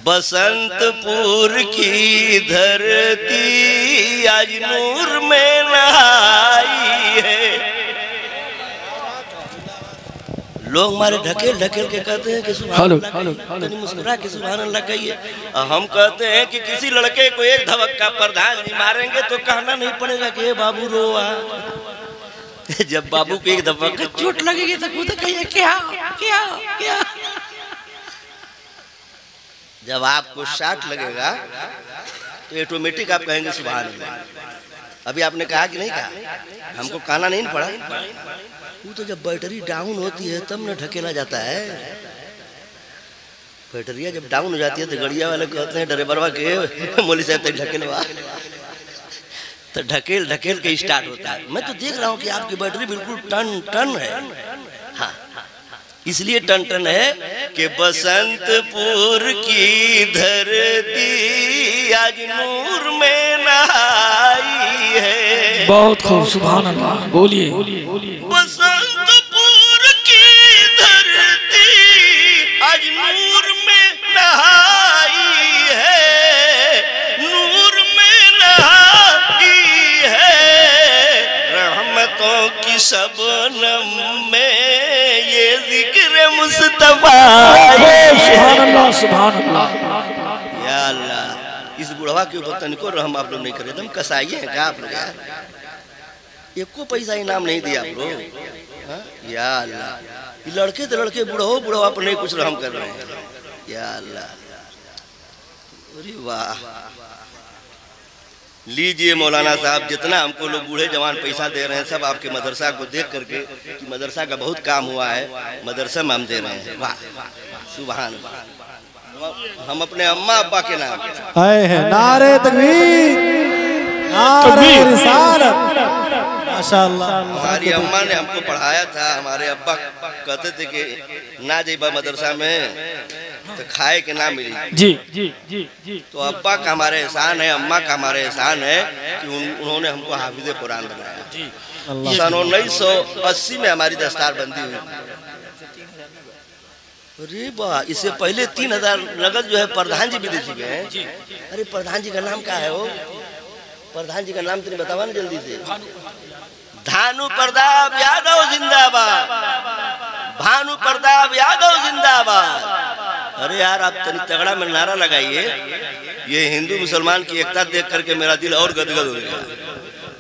बसंतपुर की धरती आज नूर में नहाई है। लोग हमारे ढकेल ढकेल के कहते हैं कि सुभान अल्लाह, मुस्कुरा के सुभान अल्लाह कहिए। हम कहते हैं कि किसी लड़के को एक धवक्का प्रधान जी मारेंगे तो कहना नहीं पड़ेगा कि ये बाबू रोआ। जब बाबू को एक धवक्का चोट लगेगी तो खुद कहिए क्या क्या क्या। जब आपको शाट लगेगा तो ऑटोमेटिक आप कहेंगे सुभान अल्लाह। अभी आपने कहा कि नहीं कहा, हमको कहना नहीं पड़ा। वो तो जब बैटरी डाउन होती है तब न ढकेला जाता है। बैटरिया जब डाउन हो जाती है तो गड़िया वाले कहते हैं ड्राइवरवा के मोली साहब तक ढकेलवा, तो ढकेल ढकेल के स्टार्ट होता है। मैं तो देख रहा हूँ कि आपकी बैटरी बिल्कुल टन टन है। हाँ, इसलिए टन टन है कि बसंतपुर की धरती आज नूर में नहाई है। बहुत खूब, सुभान अल्लाह, बोलिए। बसंतपुर की धरती आज नूर में नहाई है, नूर में नहाई है। रहमतों की शबनम में ये जिक्र मुस्तफा। सुभान अल्लाह, सुभान अल्लाह। या अल्लाह, इस बुढ़वा के ऊपर तनिको रहम आप लोग नहीं करे। तुम कसाई हैं क्या आप लोग यार? एको पैसा इनाम नहीं दिया आप लोग। या अल्लाह, ये लड़के तो लड़के बुढ़ो बुढ़वा पर नहीं कुछ रहम कर रहे हैं। या अल्लाह, अरे वाह। लीजिए मौलाना साहब, जितना हमको लोग बूढ़े जवान पैसा दे रहे हैं सब आपके मदरसा को देख करके कि मदरसा का बहुत काम हुआ है, मदरसा में हम दे रहे हैं। वाह, सुभान। हम अपने अम्मा अब्बा के नाम है नारे तकबीर, नारे रिसालत, माशाअल्लाह। हमारी अम्मा ने हमको पढ़ाया था। हमारे अब्बा कहते थे कि ना जेबा मदरसा में तो खाए के ना मिली। जी जी जी जी। तो अब्बा का हमारे एहसान है, अम्मा का हमारे एहसान है कि उन्होंने हमको हाफिज कुरान बनाया। सन 1980 में हमारी दस्तार बंदी हुई। अरे वाह, इससे पहले 3000 नगद जो है प्रधान जी भी दे चुके हैं। अरे प्रधान जी का नाम क्या है? वो प्रधान जी का नाम तुमने बतावा ना जल्दी से। भानु प्रताप यादव जिंदाबाद, भानु प्रताप यादव जिंदाबाद। अरे यार, आप तनी तगड़ा में नारा लगाइए। ये हिंदू मुसलमान की एकता देख करके मेरा दिल और गदगद हो गया।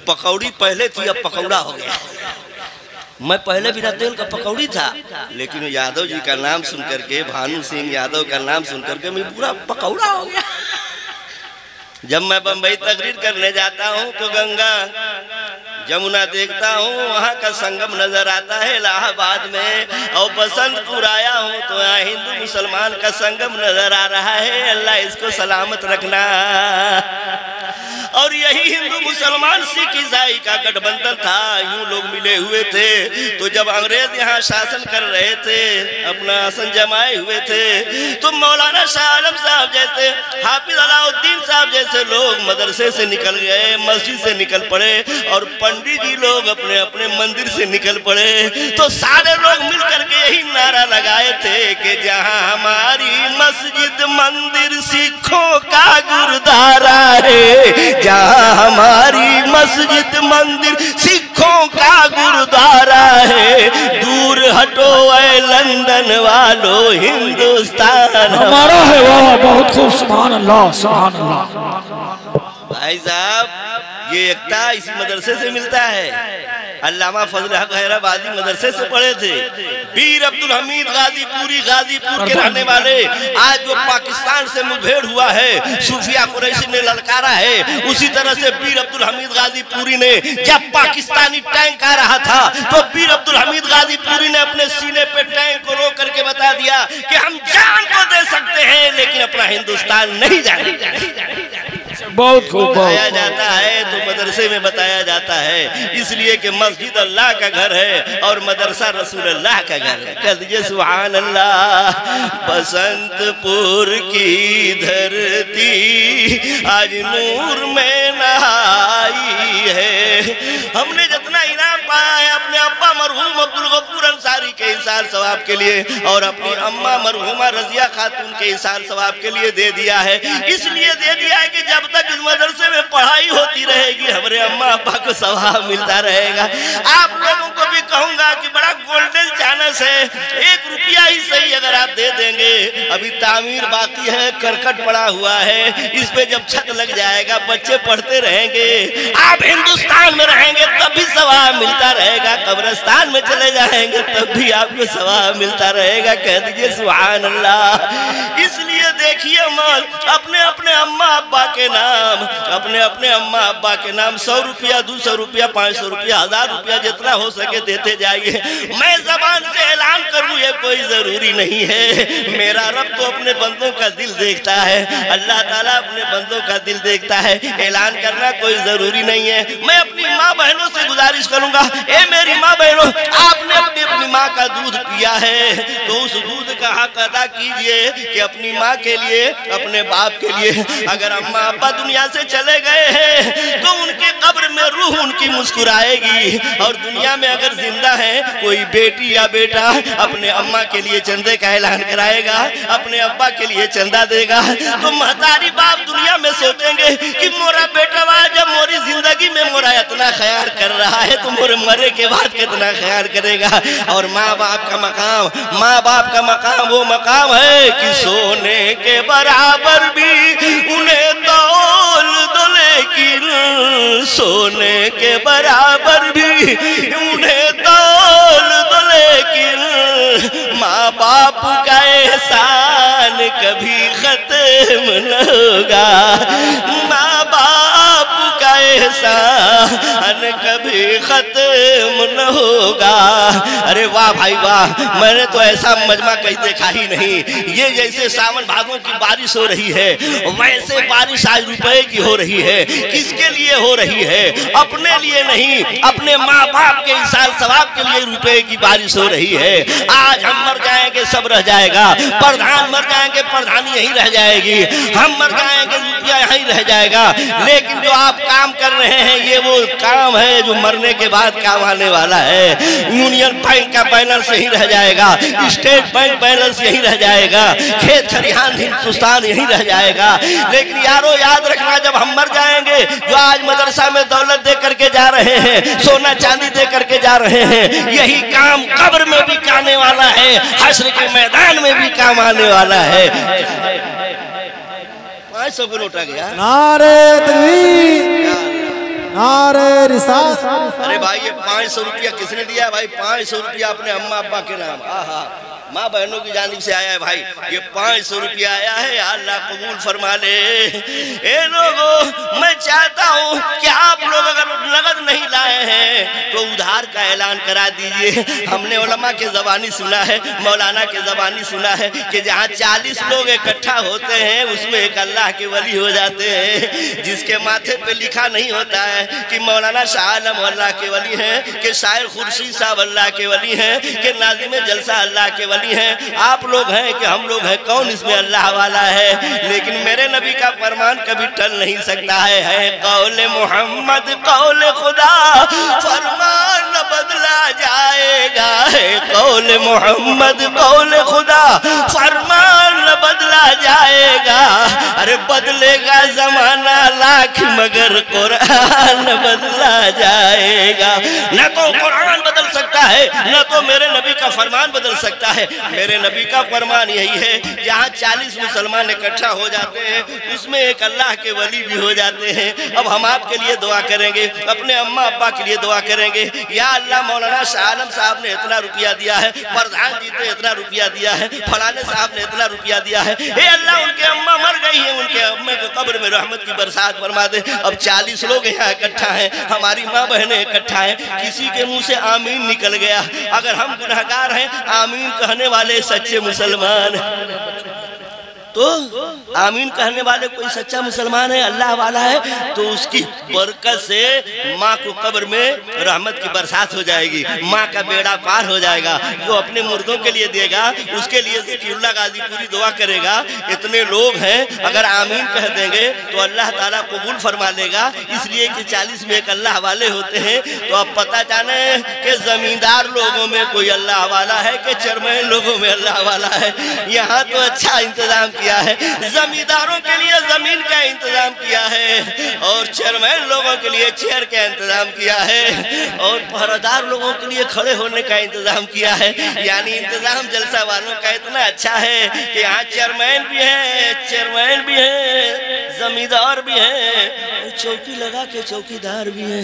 पकौड़ी पहले थी, अब पकौड़ा हो गया। मैं पहले बिना तेल का पकौड़ी था, लेकिन यादव जी का नाम सुन करके, भानु सिंह यादव का नाम सुन करके मैं पूरा पकौड़ा हो गया। जब मैं बम्बई तकरीर करने जाता हूँ तो गंगा जमुना देखता हूँ, वहाँ का संगम नजर आता है इलाहाबाद में। और बसंतपुर आया हूँ तो यहाँ हिंदू मुसलमान का संगम नजर आ रहा है। अल्लाह इसको सलामत रखना। और यही हिंदू मुसलमान सिख ईसाई का गठबंधन था, यूं लोग मिले हुए थे। तो जब अंग्रेज यहाँ शासन कर रहे थे, अपना आसन जमाए हुए थे, तो मौलाना शाह आलम साहब जैसे, हाफिज अलाउद्दीन साहब जैसे लोग मदरसे से निकल गए, मस्जिद से निकल पड़े, और पंडित जी लोग अपने अपने मंदिर से निकल पड़े। तो सारे लोग मिल करके यही नारा लगाए थे कि जहाँ हमारी मस्जिद मंदिर सिखों का गुरुद्वारा है, जहाँ हमारी मस्जिद मंदिर सिखों का गुरुद्वारा है, दूर हटो ऐ लंदन वालों हिंदुस्तान हमारा है। वाह, बहुत खूब, सुभान अल्लाह, सुभान अल्लाह। भाई साहब, ये एकता इसी मदरसे से मिलता है। अल्लामा फजल हक हैदराबादी मदरसे से पढ़े थे। वीर अब्दुल हमीद गाजीपुरी, गाजीपुर के रहने वाले, आज जो पाकिस्तान से मुठभेड़ हुआ है, सूफिया कुरैशी ने ललकारा है, उसी तरह से वीर अब्दुल हमीद गाजीपुरी ने, जब पाकिस्तानी टैंक आ रहा था तो वीर अब्दुल हमीद गाजीपुरी ने अपने सीने पे टैंक को रोक करके बता दिया कि हम जान तो दे सकते हैं लेकिन अपना हिंदुस्तान नहीं जाने। बहुत खूब बताया जाता है तो मदरसे में बताया जाता है, इसलिए कि मस्जिद अल्लाह का घर है और मदरसा रसूल अल्लाह का घर है। कह दीजिए सुभान अल्लाह। बसंतपुर की धरती आज नूर में नहाई है। हमने जितना इनाम पाया है अपने अब्बा मरहूम अब्दुल गफूर अंसारी के इसाल सवाब के लिए और अपनी अम्मा मरहूमा रजिया खातून के इसाल सवाब के लिए दे दिया है। इसलिए दे दिया है कि जब तक इस मदरसे में पढ़ाई होती रहेगी हमारे अम्मा अब्बा को सवाब मिलता रहेगा। आप लोगों को भी कहूंगा कि बड़ा गोल्डन चांस है, 1 रुपया ही सही अगर आप दे देंगे, अभी तामीर बाकी है, करकट पड़ा हुआ है, इस पे जब छत लग जाएगा बच्चे पढ़ते रहेंगे, आप हिंदुस्तान में रहेंगे तब भी सवाब मिलता रहेगा, कब्रिस्तान में चले जाएंगे तब भी आपको सवाब मिलता रहेगा। कह दीजिए सुभान अल्लाह। इसलिए देखिए मौल अपने अपने अम्मा अब्बा के नाम, अपने अपने अम्मा अब्बा के नाम 100 रुपया 200 रुपया 500 रुपया 1000 रुपया जितना हो सके देते जाइए। मैं जबान से ऐलान करूं ये कोई जरूरी नहीं है, मेरा रब तो अपने बंदों का दिल देखता है, अल्लाह ताला अपने बंदों का दिल देखता है, ऐलान करना कोई जरूरी नहीं है। मैं अपनी माँ बहनों से गुजारिश करूंगा, ए मेरी माँ बहनों, आपने अपनी माँ का दूध पिया है तो उस दूध का हक अदा कीजिए कि अपनी माँ के लिए, अपने बाप के लिए। अगर अम्मा अब्बा दुनिया से चले गए हैं तो उनके कब्र में रूह उनकी मुस्कुराएगी, और दुनिया में अगर जिंदा है कोई बेटी या बेटा अपने अम्मा के लिए चंदे का ऐलान कराएगा, अपने अब्बा के लिए चंदा देगा, तो महतारी बाप दुनिया में सोचेंगे कि मोरा बेटा वाह जब मोरी जिंदगी में मोरा इतना ख्याल कर रहा है तो मोरे मरे के बाद कितना ख्याल करेगा। और माँ बाप का मकाम, माँ बाप का मकाम वो मकाम है कि सोने के बराबर भी उन्हें तौल दो, लेकिन सोने के बराबर भी उन्हें तौल दो, लेकिन माँ बाप का एहसान कभी खत्म न होगा, माँ बाप का एहसान कभी खत्म न होगा। अरे वाह भाई वाह, मैंने तो ऐसा मजमा कहीं देखा ही नहीं। ये जैसे सावन भादों की बारिश हो रही है वैसे बारिश आज रुपए की हो रही है। किसके लिए हो रही है? अपने लिए नहीं, अपने माँ बाप के इसाल सवाब के लिए रुपए की बारिश हो रही है। आज हम मर जाएंगे सब रह जाएगा, प्रधान मर जाएंगे प्रधानी यहीं रह जाएगी, हम मर जाएंगे रुपया यहीं रह जाएगा। लेकिन जो आप काम कर रहे हैं ये वो काम है जो मरने के बाद काम आने वाला है। यूनियन बैंक का बैलेंस यहीं रह जाएगा, स्टेट बैंक बैलेंस यहीं रह जाएगा, खेत खलिहान हिंदुस्तान यहीं रह जाएगा। लेकिन यारो याद रखना, जब हम मर जाएंगे, जो आज मदरसा में दौलत दे करके जा रहे हैं, सोना चांदी दे करके जा रहे हैं, यही काम कब्र में भी आने वाला है, हश्र के मैदान में भी काम आने वाला है। 500 को लौटा गया। नारे तकबीर, नारे रिसालत। अरे भाई ये 500 रुपया किसने दिया भाई? 500 रुपया अपने अम्मा अब्बा के नाम, आहा माँ बहनों की जानिब से आया है भाई। ये 500 रुपया आया है, अल्लाह कबूल फरमा ले। ए लोगों, मैं चाहता हूँ कि आप लोग अगर नगद नहीं लाए हैं तो उधार का ऐलान करा दीजिए। हमने उलमा के ज़बानी सुना है, मौलाना के ज़बानी सुना है कि जहाँ 40 लोग इकट्ठा होते हैं उसमें एक अल्लाह के वली हो जाते हैं, जिसके माथे पे लिखा नहीं होता है कि मौलाना शाह आलम अल्लाह के वली हैं, कि शायर खुर्शीद साहब अल्लाह के वली हैं, कि नाज़िम जलसा अल्लाह के वली हैं। आप लोग हैं कि हम लोग हैं, कौन इसमें अल्लाह वाला है? लेकिन मेरे नबी का फरमान कभी टल नहीं सकता है कौले मोहम्मद कौले खुदा, फरमान न बदला जाएगा है कौले मोहम्मद कौले खुदा, फरमान न बदला जाएगा। अरे बदलेगा जमाना लाख मगर कुरान बदला जाएगा। न तो कुरान बदल सकता है, न तो मेरे नबी का फरमान बदल सकता है। मेरे नबी का फरमान यही है, जहाँ 40 मुसलमान इकट्ठा हो जाते हैं उसमें एक अल्लाह के वली भी हो जाते हैं। अब हम आपके लिए दुआ करेंगे, अपने अम्मा अब्बा के लिए दुआ करेंगे। या अल्लाह मौलाना शाह आलम साहब ने इतना रुपया दिया है, प्रधान जी ने इतना रुपया दिया है, फलाने साहब ने इतना रुपया दिया है। हे अल्लाह, उनके अम्मा मर गई है, उनके अम्मे को कब्र में रहमत की बरसात फरमा दे। अब 40 लोग यहाँ इकट्ठा हैं, हमारी माँ बहनें इकट्ठा हैं, किसी के मुँह से आमीन निकल गया। अगर हम गुनहगार हैं, आमीन कहने वाले सच्चे मुसलमान। तो आमीन कहने वाले कोई सच्चा मुसलमान है, अल्लाह वाला है, तो उसकी बरकत से माँ को कब्र में रहमत की बरसात हो जाएगी, माँ का बेड़ा पार हो जाएगा। जो अपने मुर्दों के लिए देगा उसके लिए ज़कीरुल्लाह गाज़ीपुरी दुआ करेगा। इतने लोग हैं, अगर आमीन कह देंगे तो अल्लाह ताला कबूल फरमा लेगा, इसलिए कि 40 में एक अल्लाह वाले होते हैं। तो अब पता जाने कि जमींदार लोगों में कोई अल्लाह वाला है कि चेयरमैन लोगों में अल्लाह वाला है। यहाँ तो अच्छा इंतजाम किया है, जमींदारों के लिए जमीन का इंतजाम किया है और चेयरमैन लोगों के लिए चेयर का इंतजाम किया है और पहरेदार लोगों के लिए खड़े होने का इंतजाम किया है। यानी इंतजाम जलसा वालों का इतना अच्छा है कि यहाँ चेयरमैन भी है, चेयरमैन भी है, जमींदार भी है, चौकी लगा के चौकीदार भी है।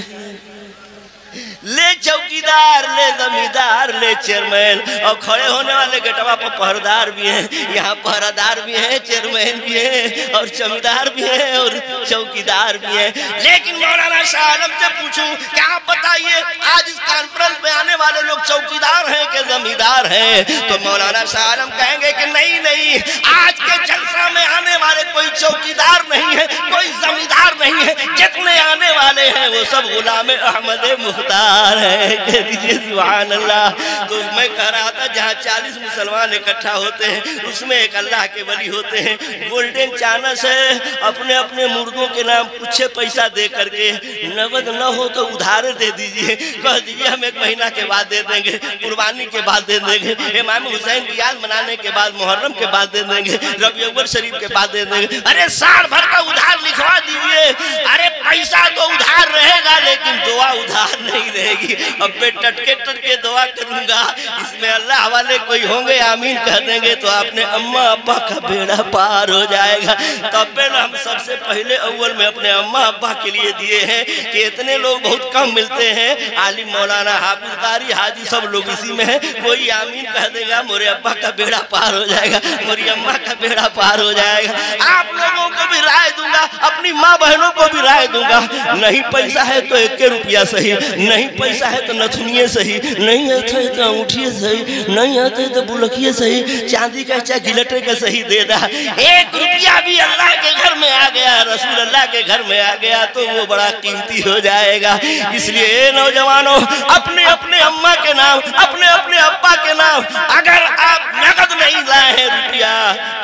ले चौकीदार, ले जमींदार, ले चेयरमैन, और खड़े होने वाले गेटवा पर पहरेदार भी हैं। यहाँ पहरेदार भी है, चेयरमैन भी है और जमींदार भी है और चौकीदार भी है। लेकिन मौलाना शाह आलम से पूछूं क्या आप बताइए आज इस कॉन्फ्रेंस में आने वाले लोग चौकीदार हैं कि जमींदार हैं? तो मौलाना शाह आलम कहेंगे कि नहीं नहीं, आज के जलसा में आने वाले कोई चौकीदार नहीं है, कोई जमींदार नहीं है, जितने आने वाले हैं वो सब गुलाम अहमद मुख्तार है। कह दीजिए सुभान अल्लाह। तो मैं कह रहा था जहाँ 40 मुसलमान इकट्ठा होते हैं उसमें एक अल्लाह के वली होते हैं। गोल्डन चानस है, अपने अपने मुर्दों के नाम कुछ पैसा दे करके, नगद न हो तो उधार दे दीजिए, कह दीजिए हम 1 महीना के बाद दे देंगे, कुर्बानी के बाद दे देंगे, इमाम हुसैन की याद मनाने के बाद, मुहर्रम के बाद दे देंगे, रबी अव्वल शरीफ के बाद दे देंगे। अरे साल भर का उधार लिखवा दीजिए। अरे पैसा तो उधार रहेगा लेकिन दुआ उधार नहीं रहेगी। अब मैं टटके टटके दुआ करूंगा, इसमें अल्लाह वाले कोई होंगे आमीन कह देंगे तो आपने अम्मा अब्बा का बेड़ा पार हो जाएगा। तब पे हम सबसे पहले अव्वल में अपने अम्मा अब्बा के लिए दिए हैं कि इतने लोग बहुत कम मिलते हैं। आलिम मौलाना हाफिज कारी हाजी सब लोग इसी में है। कोई आमीन कह देगा मोरे अब्बा का बेड़ा पार हो जाएगा, मोरी अम्मा का बेड़ा पार हो जाएगा। आप लोगों को भी राय दूंगा, अपनी माँ बहनों को भी राय दूंगा, नहीं पैसा है तो 1 रुपया सही, नहीं पैसा है तो नथुनिये सही, नहीं है तो अंगूठिए सही, नहीं है तो बुलकिए सही, चांदी का चाहे गिलटे का सही दे दा। 1 रुपया भी अल्लाह के घर में आ गया, रसूल अल्लाह के घर में आ गया तो वो बड़ा कीमती हो जाएगा। इसलिए नौजवानों अपने अपने अम्मा के नाम, अपने अपने अब्बा के नाम, अगर आप नगद नहीं लाए हैं रुपया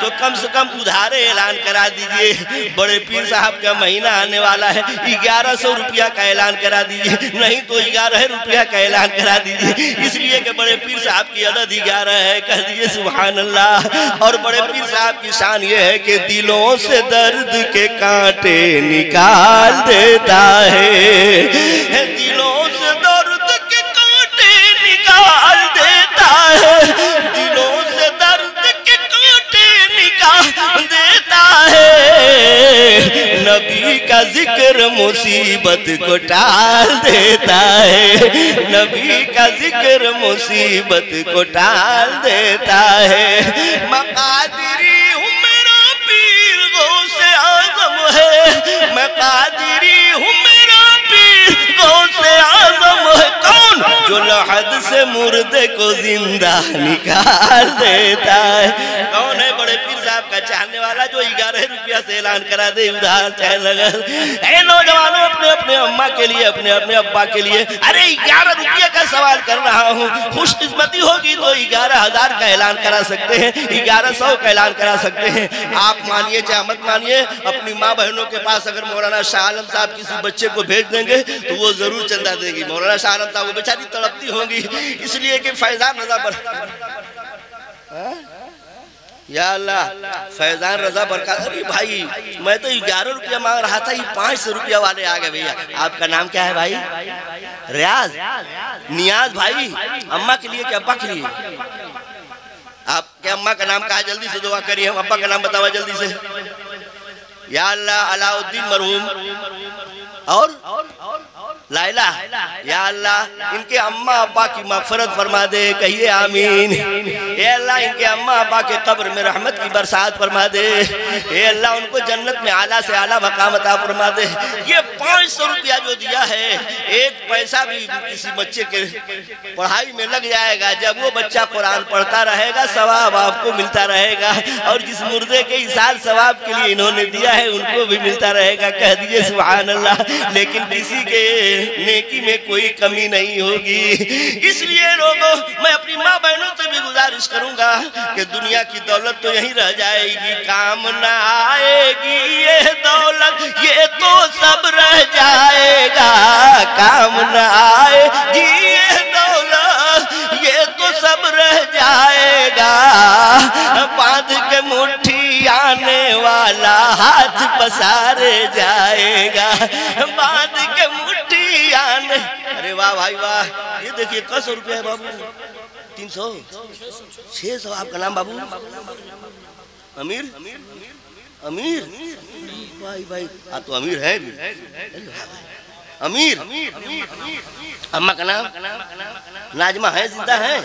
तो कम से कम उधारे ऐलान करा दीजिए। बड़े पीर साहब का महीना आने वाला है, 1100 रुपया का ऐलान करा दीजिए, नहीं तो 11 रुपया का ऐलान करा दीजिए। इसलिए कि बड़े पीर साहब की अदद 11 है, कह दीजिए सुभान अल्लाह। और बड़े पीर साहब की शान ये है कि दिलों से दर्द के कांटे निकाल देता है, दिलों से दर्द के कांटे निकाल देता है, दिलों से दर्द के कांटे निकाल देता है। नबी का जिक्र मुसीबत को टाल देता है, नबी का जिक्र मुसीबत को टाल देता है। मकादिरी हूँ मेरा पीर गौसे आज़म है, मैं कादिरी हूँ मेरा पीर गौसे आज़म है। कौन? जो लहद से मुर्दे को जिंदा निकाल देता है। कौन है? बड़े पीर साहब का चाहने वाला जो 11 रुपया से ऐलान करा दे उधार चाहे लगन। ऐ नौजवानों अपने अपने अम्मा के लिए, अपने अपने अब्बा के लिए, अरे 11 रुपये का सवाल कर रहा हूँ, खुशकिस्मती होगी तो 11,000 का ऐलान करा सकते हैं, 1100 का ऐलान करा सकते हैं। आप मानिए चाहे मत मानिए, अपनी माँ बहनों के पास अगर मौलाना शाह आलम साहब किसी बच्चे को भेज देंगे तो वो जरूर चंदा देगी। मौलाना शाह आलम साहब वो बेचारी तड़पती होंगी, इसलिए कि फैजान रजा या अल्लाह फैजान रजा बरकत। अरे भाई मैं तो 11 रुपया मांग रहा था, ये 500 रुपया वाले आ गए। भैया आपका नाम क्या है भाई? रियाज, नियाज भाई। अम्मा के लिए क्या अब्बा के लिए? आपके अम्मा का नाम कहा, जल्दी से दुआ करिए। हम अब्बा का नाम बतावा जल्दी से। या अल्लाह अलाउद्दीन मरहूम और लाइला, या अल्लाह इनके अम्मा अब्बा की मगफरत फरमा दे, कहिए आमीन। ए अल्लाह इनके अम्मा अब्बा के कब्र में रहमत की बरसात फरमा दे। ए अल्लाह उनको जन्नत में आला से आला मकाम अता फरमा दे। ये 500 रुपया जो दिया है, एक पैसा भी किसी बच्चे के पढ़ाई में लग जाएगा। जब वो बच्चा कुरान पढ़ता रहेगा सवाब आपको मिलता रहेगा, और जिस मुर्दे के इसाल सवाब के लिए इन्होंने दिया है उनको भी मिलता रहेगा। कह दिए सुभान अल्लाह। लेकिन किसी के नेकी में कोई कमी नहीं होगी। इसलिए लोगों, मैं अपनी माँ बहनों से भी गुजारिश करूंगा कि दुनिया की दौलत तो यहीं रह जाएगी, काम ना आएगी ये दौलत, ये तो सब रह जाएगा। काम ना आएगी ये दौलत, ये तो सब रह जाएगा। बांध के मुट्ठी आने वाला हाथ पसारे जाएगा। बांध के मुट्ठी आने, अरे वाह भाई वाह। ये देखिए 100 रुपया है बाबू, 300, 600। आपका नाम बाबू? अमीर? अमीर भाई भाई, आप तो अमीर है भी। अमीर। अम्मा का नाम? नाजमा है, जिंदा है?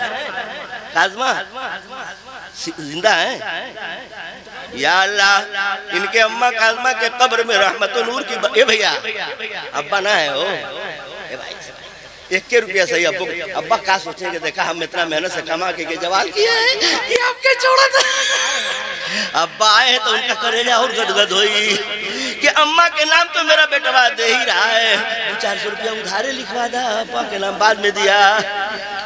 काजमा जिंदा है? या अल्लाह इनके अम्मा काजमा के कब्र में रहमत और नूर की। ए भैया, अब्बा ना है हो? ए भाई 1 रुपया सही। अब्बा क्या सोचेंगे, देखा हम इतना मेहनत से कमा के जवाल किया है, ये आपके छोड़ा था। अब्बा आए तो उनका करेला और गदगद हुई कि अम्मा के नाम तो मेरा बेटवा दे ही रहा है, 400 रुपया उधारे लिखवा दा, अब्बा के नाम बाद में दिया।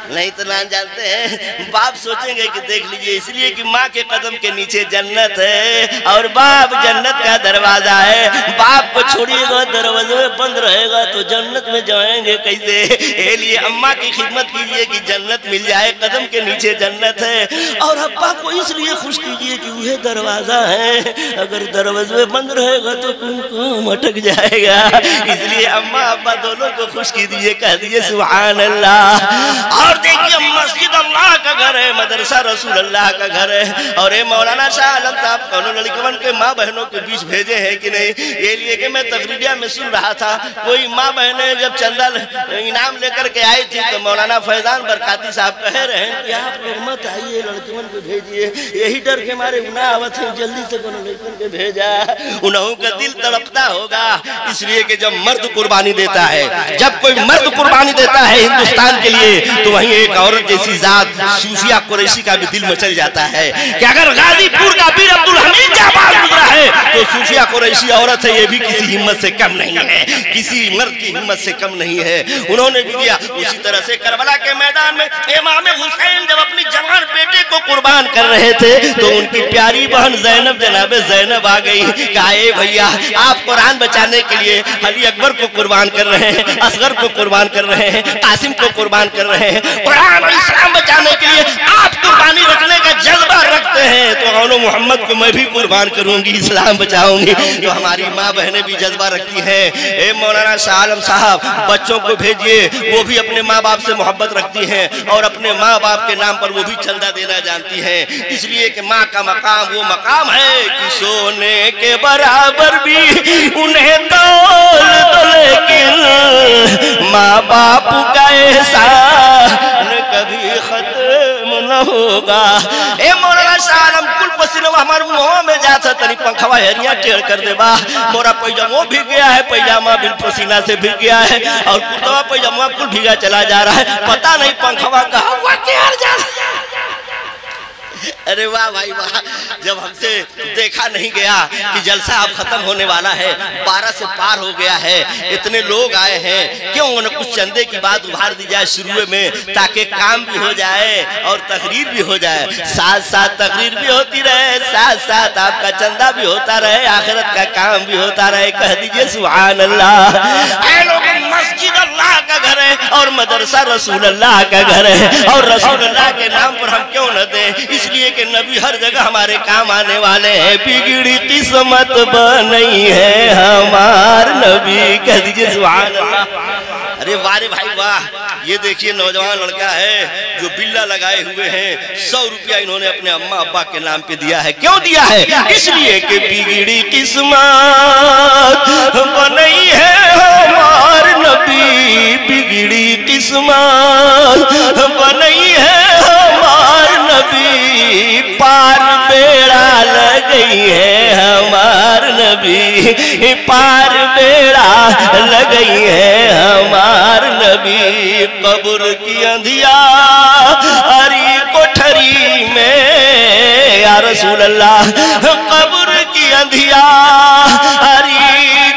नहीं तो ना जानते हैं, बाप सोचेंगे कि देख लीजिए, इसलिए कि माँ के कदम के नीचे जन्नत है और बाप जन्नत का दरवाजा है। बाप को छोड़िएगा, दरवाजे बंद रहेगा तो जन्नत में जाएंगे कैसे? इसलिए अम्मा की खिदमत कीजिए कि जन्नत मिल जाए, कदम के नीचे जन्नत है। और अब्बा को इसलिए खुश कीजिए कि वह दरवाजा है, अगर दरवाजे बंद रहेगा तो तुम अटक जाएगा। इसलिए अम्मा अब्बा दोनों को खुश कीजिए, कह दीजिए सुभान अल्लाह। और देखिए, मस्जिद अल्लाह का घर है, मदरसा रसूल अल्लाह का घर है। और ये मौलाना शाह आलम साहब कौन लड़कवन के माँ बहनों के बीच भेजे हैं कि नहीं? ये लिए कि मैं तकरीरिया में सुन रहा था, कोई माँ बहनें जब चंदा इनाम लेकर के आई थी तो मौलाना फैजान बरकाती साहब कह रहे हैं कि आप लोग मत आइए, लड़कवन को भेजिए। यही डर के मारे उना आवत है, जल्दी से कोनो लड़कन के भेजा, उन्हों का दिल तड़पता होगा। इसलिए कि जब मर्द कुर्बानी देता है, जब कोई मर्द कुर्बानी देता है हिंदुस्तान के लिए, तो वहीं एक औरत जैसी जात सूफिया कुरैशी का भी दिल मचल जाता है कि अगर गाजीपुर का वीर अब्दुल हमीद जाबाज गुजरा है तो सूफिया कुरैशी औरत है, ये भी किसी हिम्मत से कम नहीं है, किसी मर्द की हिम्मत से कम नहीं है। उन्होंने भी दिया। उसी तरह से करबला के मैदान में इमाम हुसैन जब अपनी जवान बेटे को कुर्बान कर रहे थे तो उनकी प्यारी बहन जैनब, जनाबे जैनब आ गई। कहा ए भैया, आप कुरान बचाने के लिए अली अकबर को कुर्बान कर रहे हैं, असगर को कुर्बान कर रहे हैं, कासिम को कुर्बान कर रहे हैं, कुरान और इस्लाम बचाने के लिए आप कुर्बानी रखने का जज्बा रखते हैं, तो औनो मोहम्मद को मैं भी कुर्बान करूंगी, इस्लाम बचाऊंगी। तो हमारी माँ बहनें भी जज्बा रखती हैं। ए मौलाना शाह आलम साहब, बच्चों को भेजिए, वो भी अपने माँ बाप से मोहब्बत रखती हैं और अपने माँ बाप के नाम पर वो भी चंदा देना जानती हैं। इसलिए कि माँ का मकाम वो मकाम है कि सोने के बराबर भी उन्हें तौल दो, लेकिन माँ बाप का एहसान कभी खत्म न होगा। ए मौलाना शाह आलम, कुल पसीना हमारे मुंह में जाता, तनी पंखवा हेरिया टेढ़ कर देबा। मोरा पैजामा भीग गया है, पैजामा बिन पसीना से भीग गया है और कुर्ता पैजामा कुल भीगा चला जा रहा है, पता नहीं पंखवा कहाँ हुआ टेढ़ जा। अरे वाह भाई वाह, जब हमसे देखा नहीं गया कि जलसा अब खत्म होने वाला है, 12 से पार हो गया है, इतने लोग आए हैं, क्यों उन्हें कुछ चंदे की बात उभार दी जाए शुरू में, ताकि काम भी हो जाए और तकरीर भी हो जाए, साथ साथ तकरीर भी होती रहे, साथ साथ आपका चंदा भी होता रहे, आखिरत का काम भी होता रहे। कह दीजिए सुभान अल्लाह। मस्जिद अल्लाह का घर है और मदरसा रसूल अल्लाह का घर है, और रसूल अल्लाह के नाम पर हम क्यों न दें? इसलिए कि नबी हर जगह हमारे काम आने वाले हैं। बिगड़ी किस्मत बनी है हमार नबी। कह दीजिए सुभान अल्लाह। अरे वाह रे भाई वाह, ये देखिए नौजवान लड़का है जो बिल्ला लगाए हुए हैं, 100 रुपया इन्होंने अपने अम्मा अब्बा के नाम पे दिया है। क्यों दिया है? इसलिए कि बिगड़ी किस्मत बनी है हमार नबी गई है हमार नबी, पार बेड़ा लग गई है हमार नबी। कब्र की अंधियारी कोठरी में या रसूल अल्लाह, कब्र की अंधियारी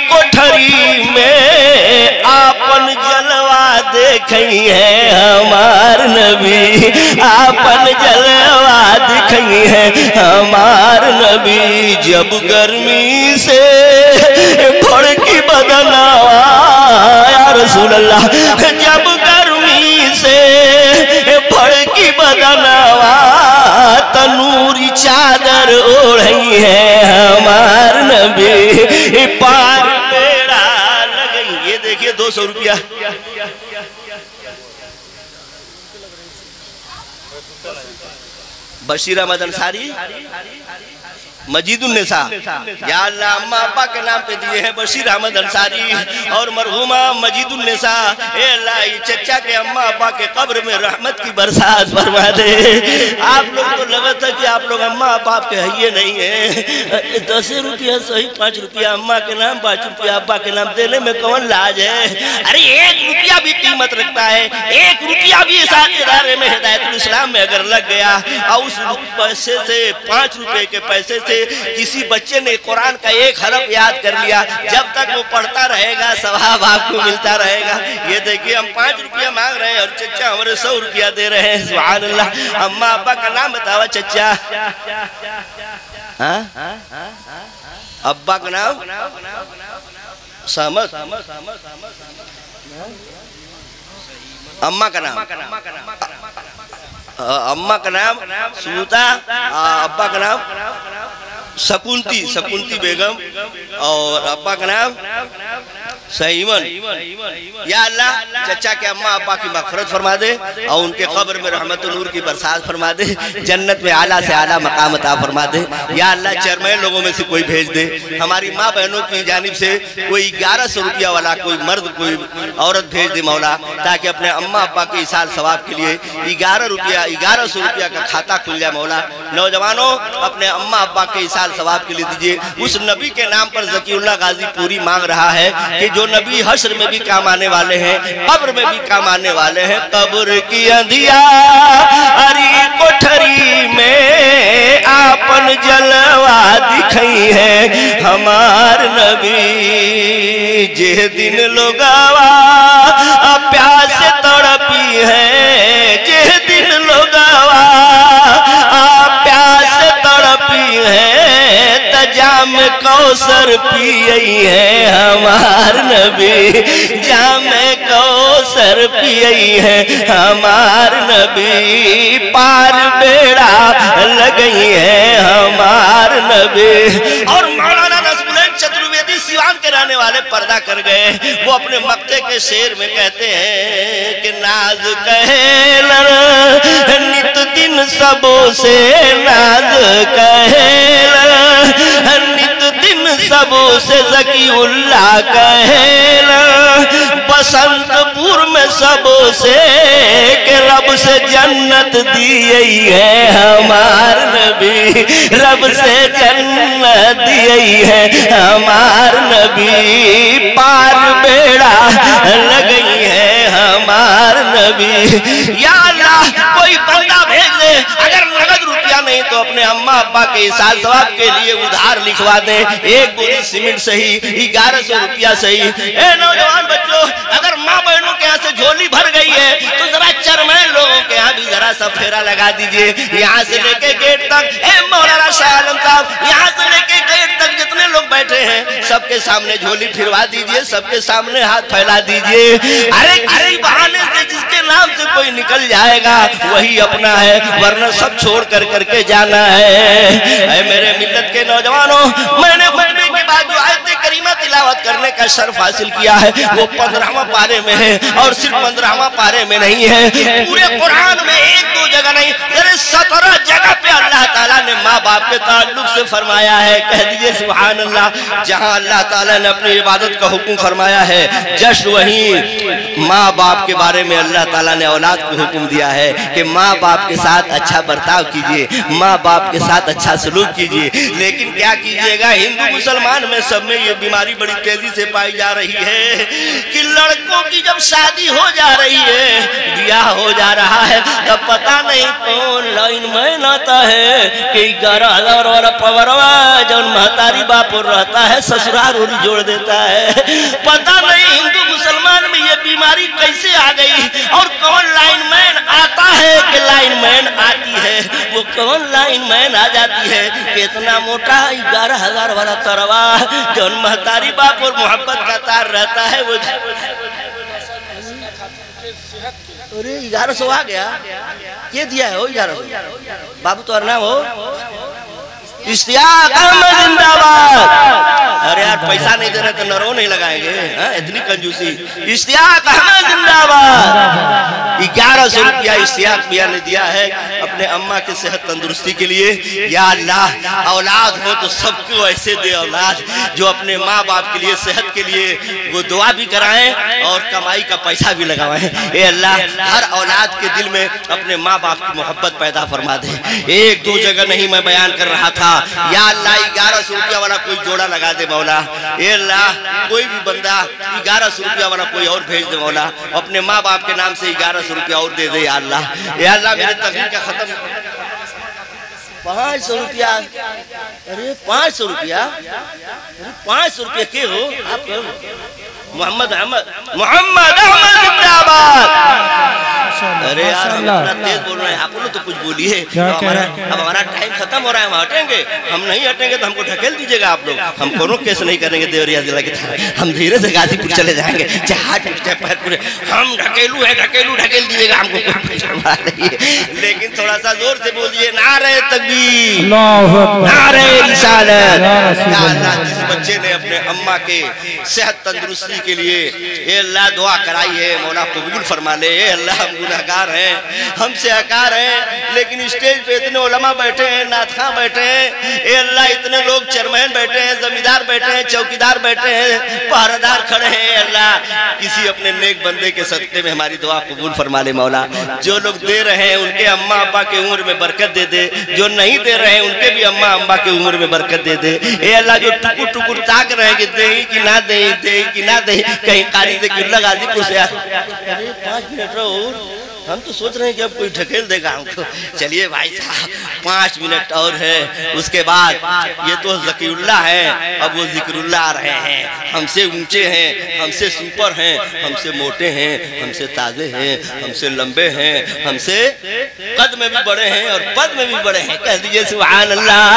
कोठरी में आपन जलवा देखई है हमार नबी, आपन जलवा दिखई है हमार नबी। जब गर्मी से भड़की बदनवा या रसूल अल्लाह, जब गर्मी से भड़की बदनवा तनूरी चादर ओढ़ी है हमार नबी, पार बेड़ा लग। ये देखिए 200 रुपया। बशीर अहमद अंसारी मजीदुन्निसा, या अल्लाह अम्मा अब्बा के नाम पे दिए हैं बशीर अहमद अंसारी और मरहूमा मजीदुन्निसा। ए अल्लाह ये चचा के अम्मा अब्बा के कब्र में रहमत की बरसात फरमा दे। आप लोग तो लगा था कि आप लोग अम्मा अब्बा आपके है नहीं है। 10 रुपया सही, 5 रुपया अम्मा के नाम, 5 रुपया अब्बा के नाम देने में कौन लाज है? अरे 1 रुपया भी कीमत रखता है, 1 रुपया भी इस इदारे में हिदायतुल इस्लाम में अगर लग गया और उस पैसे से 5 रुपए के पैसे से किसी बच्चे ने कुरान का 1 हरफ याद कर लिया, जब तक वो पढ़ता रहेगा सवाब आपको मिलता रहेगा। ये देखिए हम 5 रुपया मांग रहे हैं और चचा हमारे 100 रुपया दे रहे हैं। सुभान अल्लाह। अम्मा अब्बा का नाम बतावा चचा। अब्बा का नाम सहमत, अम्मा का नाम अम्मा का नाम सुनीता, अब्बा का नाम शकुंती, शकुंती बेगम, और अब्बा का नाम सईमन। या अल्लाह चचा के अम्मा अब्बा की मग़फ़िरत फरमा दे और उनके कब्र में रहमत नूर की बरसात फरमा दे, जन्नत में आला से आला मकाम अता फरमा दे। या अल्लाह चरमैन लोगों में से कोई भेज दे, हमारी माँ बहनों की जानिब से कोई 1100 रुपया वाला कोई मर्द कोई औरत भेज दे मौला, ताकि अपने अम्मा अब्बा के इसाल सवाब के लिए 1100 रुपया का खाता खुल जाए मौला। नौजवानों अपने अम्मा अब्बा के इसाल सवाब के लिए दीजिए। उस नबी के नाम पर ज़कीउल्लाह गाजी पूरी मांग रहा है कि जो नबी हश्र में भी काम आने वाले हैं, कब्र में भी काम आने वाले हैं। कब्र की अंधियारी कोठरी में आपन जलवा दिखई है हमार नबी। जे दिन लोगवा प्यास तड़पी है, जे दिन लोगवा प्यास तड़पी है, जाम कौसर पियई है हमार नबी, जाम कौसर पियई है हमार नबी। पार बेड़ा लगई है हमार नबी। और मौलाना नज़मुल्लाह चतुर्वेदी सिवान के रहने वाले पर्दा कर गए। वो अपने मक्ते के शेर में कहते हैं कि नाज कहलर नित दिन सबो से, नाज कहलर नित दिन सबो से ज़कीउल्लाह कहलर, बसंतपुर में सबो से के रब से जन्नत दियई है हमार नबी, रब से जन्नत दियई है हमार नबी। पार बेड़ा लगई है हमार नबी। या अल्लाह कोई बंदा भेज दे, अगर नगद रुपया नहीं तो अपने अम्मा अब्बा के इसाल सवाब के लिए उधार लिखवा दे। 1 बोरी सीमेंट सही, 1100 रुपया सही। ए नौजवान बच्चों, अगर माँ बहनों के यहाँ से झोली भर गई है तो जरा चरमैन लोगों के यहाँ भी जरा सा फेरा लगा दीजिए। यहाँ से लेके गेट तक, ए मौलाना शाह आलम साहब, यहाँ से लेके गेट तक जितने लोग बैठे हैं सबके सामने झोली फिरवा दीजिए, सबके सामने हाथ फैला दीजिए। अरे किसी बहाने से जिसके नाम से कोई निकल जाएगा वही अपना है, वरना सब छोड़ कर करके जाना है। मेरे मिल्लत के नौजवानों, मैंने खुतबे के बाद जो आयत करीमा तिलावत करने करने का शर्फ हासिल किया है वो 15वां पारे में है। और सिर्फ 15वां पारे में नहीं है, पूरे कुरान में 1-2 जगह नहीं, अरे 17 जगह पे अल्लाह ताला ने माँ बाप के ताल्लुक से फरमाया है। कह दीजिए सुभान अल्लाह। जहाँ अल्लाह ताला ने अपनी इबादत का हुक्म फरमाया है, जस्ट वहीं माँ बाप के बारे में अल्लाह ताला ने औलाद को हुक्म दिया है कि माँ बाप के साथ अच्छा बर्ताव कीजिए, माँ बाप के साथ अच्छा सलूक कीजिए। लेकिन क्या कीजिएगा, हिंदू मुसलमान में सब में ये बीमारी बड़ी तेजी से पाई जा रही है कि लड़कों की जब शादी हो जा रही है, ब्याह हो जा रहा है, तब पता नहीं कौन लाइन में आता है कि 11,000 वाला पवरवा जौन महतारी बाप रहता है ससुराल उरी जोड़ देता है। पता नहीं हिंदू मुसलमान में ये बीमारी कैसे आ गई और कौन लाइनमैन आता है कि लाइनमैन आती है, वो कौन लाइनमैन आ जाती है कि इतना मोटा 11,000 वाला तरवा जौन महतारी बाप और मोहब्बत का तार रहता है वो। अरे 1100 आ गया, ये दिया है वो 1100। बाबू तो नाम हो इश्तियाक अहमद जिंदाबाद। अरे यार पैसा नहीं दे रहे तो नरो नहीं लगाएंगे, इतनी कंजूसी। इश्तियाक अहमद जिंदाबाद। 1100 रुपया इश्तियाक भैया ने दिया है अपने अम्मा के सेहत तंदुरुस्ती के लिए। या अल्लाह औलाद हो तो सबको ऐसे दे औलाद जो अपने माँ बाप के लिए सेहत के लिए वो दुआ भी कराएं और कमाई का पैसा भी लगाएं। ए अल्लाह हर औलाद के दिल में अपने माँ बाप की मोहब्बत पैदा फरमा दे। 1-2 जगह नहीं मैं बयान कर रहा था। या अल्लाह 1100 रुपया वाला कोई जोड़ा लगा दे मौला। ए अल्लाह कोई भी बंदा 1100 रुपया वाला कोई और भेज दे मौला, अपने माँ बाप के नाम से 1100 रुपया और दे दे। या अल्लाह, या अल्लाह मेरे तकलीफ का खत्म 500 रुपया। अरे 500 रुपया, 500 रुपये के हो आप? मोहम्मद अहमद जिंदाबाद। अरे यार हम इतना तेज बोल रहे हैं, आप लोग तो कुछ बोलिए। अब हमारा टाइम खत्म हो रहा है, हम हटेंगे। हम नहीं हटेंगे तो हमको ढकेल दीजिएगा आप लोग। हम कोनो केस नहीं करेंगे देवरिया जिला की तरह, हम धीरे से गाजीपुर चले जाएंगे, चाहे हाथ टूट चाहे पैर पूरे। हम ढकेलू है, ढकेल दीजिएगा, हमको कोई परवाह नहीं है। लेकिन थोड़ा सा जोर से बोलिए नारे तकबीर, नारे रिसालत। या अल्लाह जिस बच्चे ने अपने अम्मा के सेहत तंदुरुस्ती के लिए ए अल्लाह दुआ कराई है, मौला कबूल फरमा ले। ए अल्लाह हम गुनहगार हैं, हमसे हकार हैं, लेकिन स्टेज पे इतने उलमा बैठे हैं, नाथखा बैठे हैं, ए अल्लाह इतने लोग चेयरमैन बैठे हैं, जमींदार बैठे हैं, चौकीदार बैठे हैं, पहरेदार खड़े हैं। अल्लाह किसी अपने नेक बंदे के सदके में हमारी दुआ कबूल फरमा ले मौला। जो लोग दे रहे हैं उनके अम्मा अब्बा के उम्र में बरकत दे दे, जो नहीं दे रहे हैं उनके भी अम्मा अब्बा के उम्र में बरकत दे दे। ए अल्लाह जो टुकुर टुकुर ताक रहे हैं कि दे कि ना दे, दे कि ना दे, कहीं कारी से किला गाजीपुर से। अरे 5 मिनट और, हम तो सोच रहे हैं कि अब कोई ढकेल देगा हमको। चलिए भाई साहब 5 मिनट और है, उसके बाद ये तो ज़कीरुल्लाह है, अब वो ज़िक्रुल्लाह आ रहे हैं। हमसे ऊंचे हैं, हमसे सुपर हैं, हमसे मोटे हैं, हमसे ताजे हैं, हमसे लंबे हैं, हमसे कद में भी बड़े हैं और पद में भी बड़े हैं। कह दीजिए सुभान अल्लाह।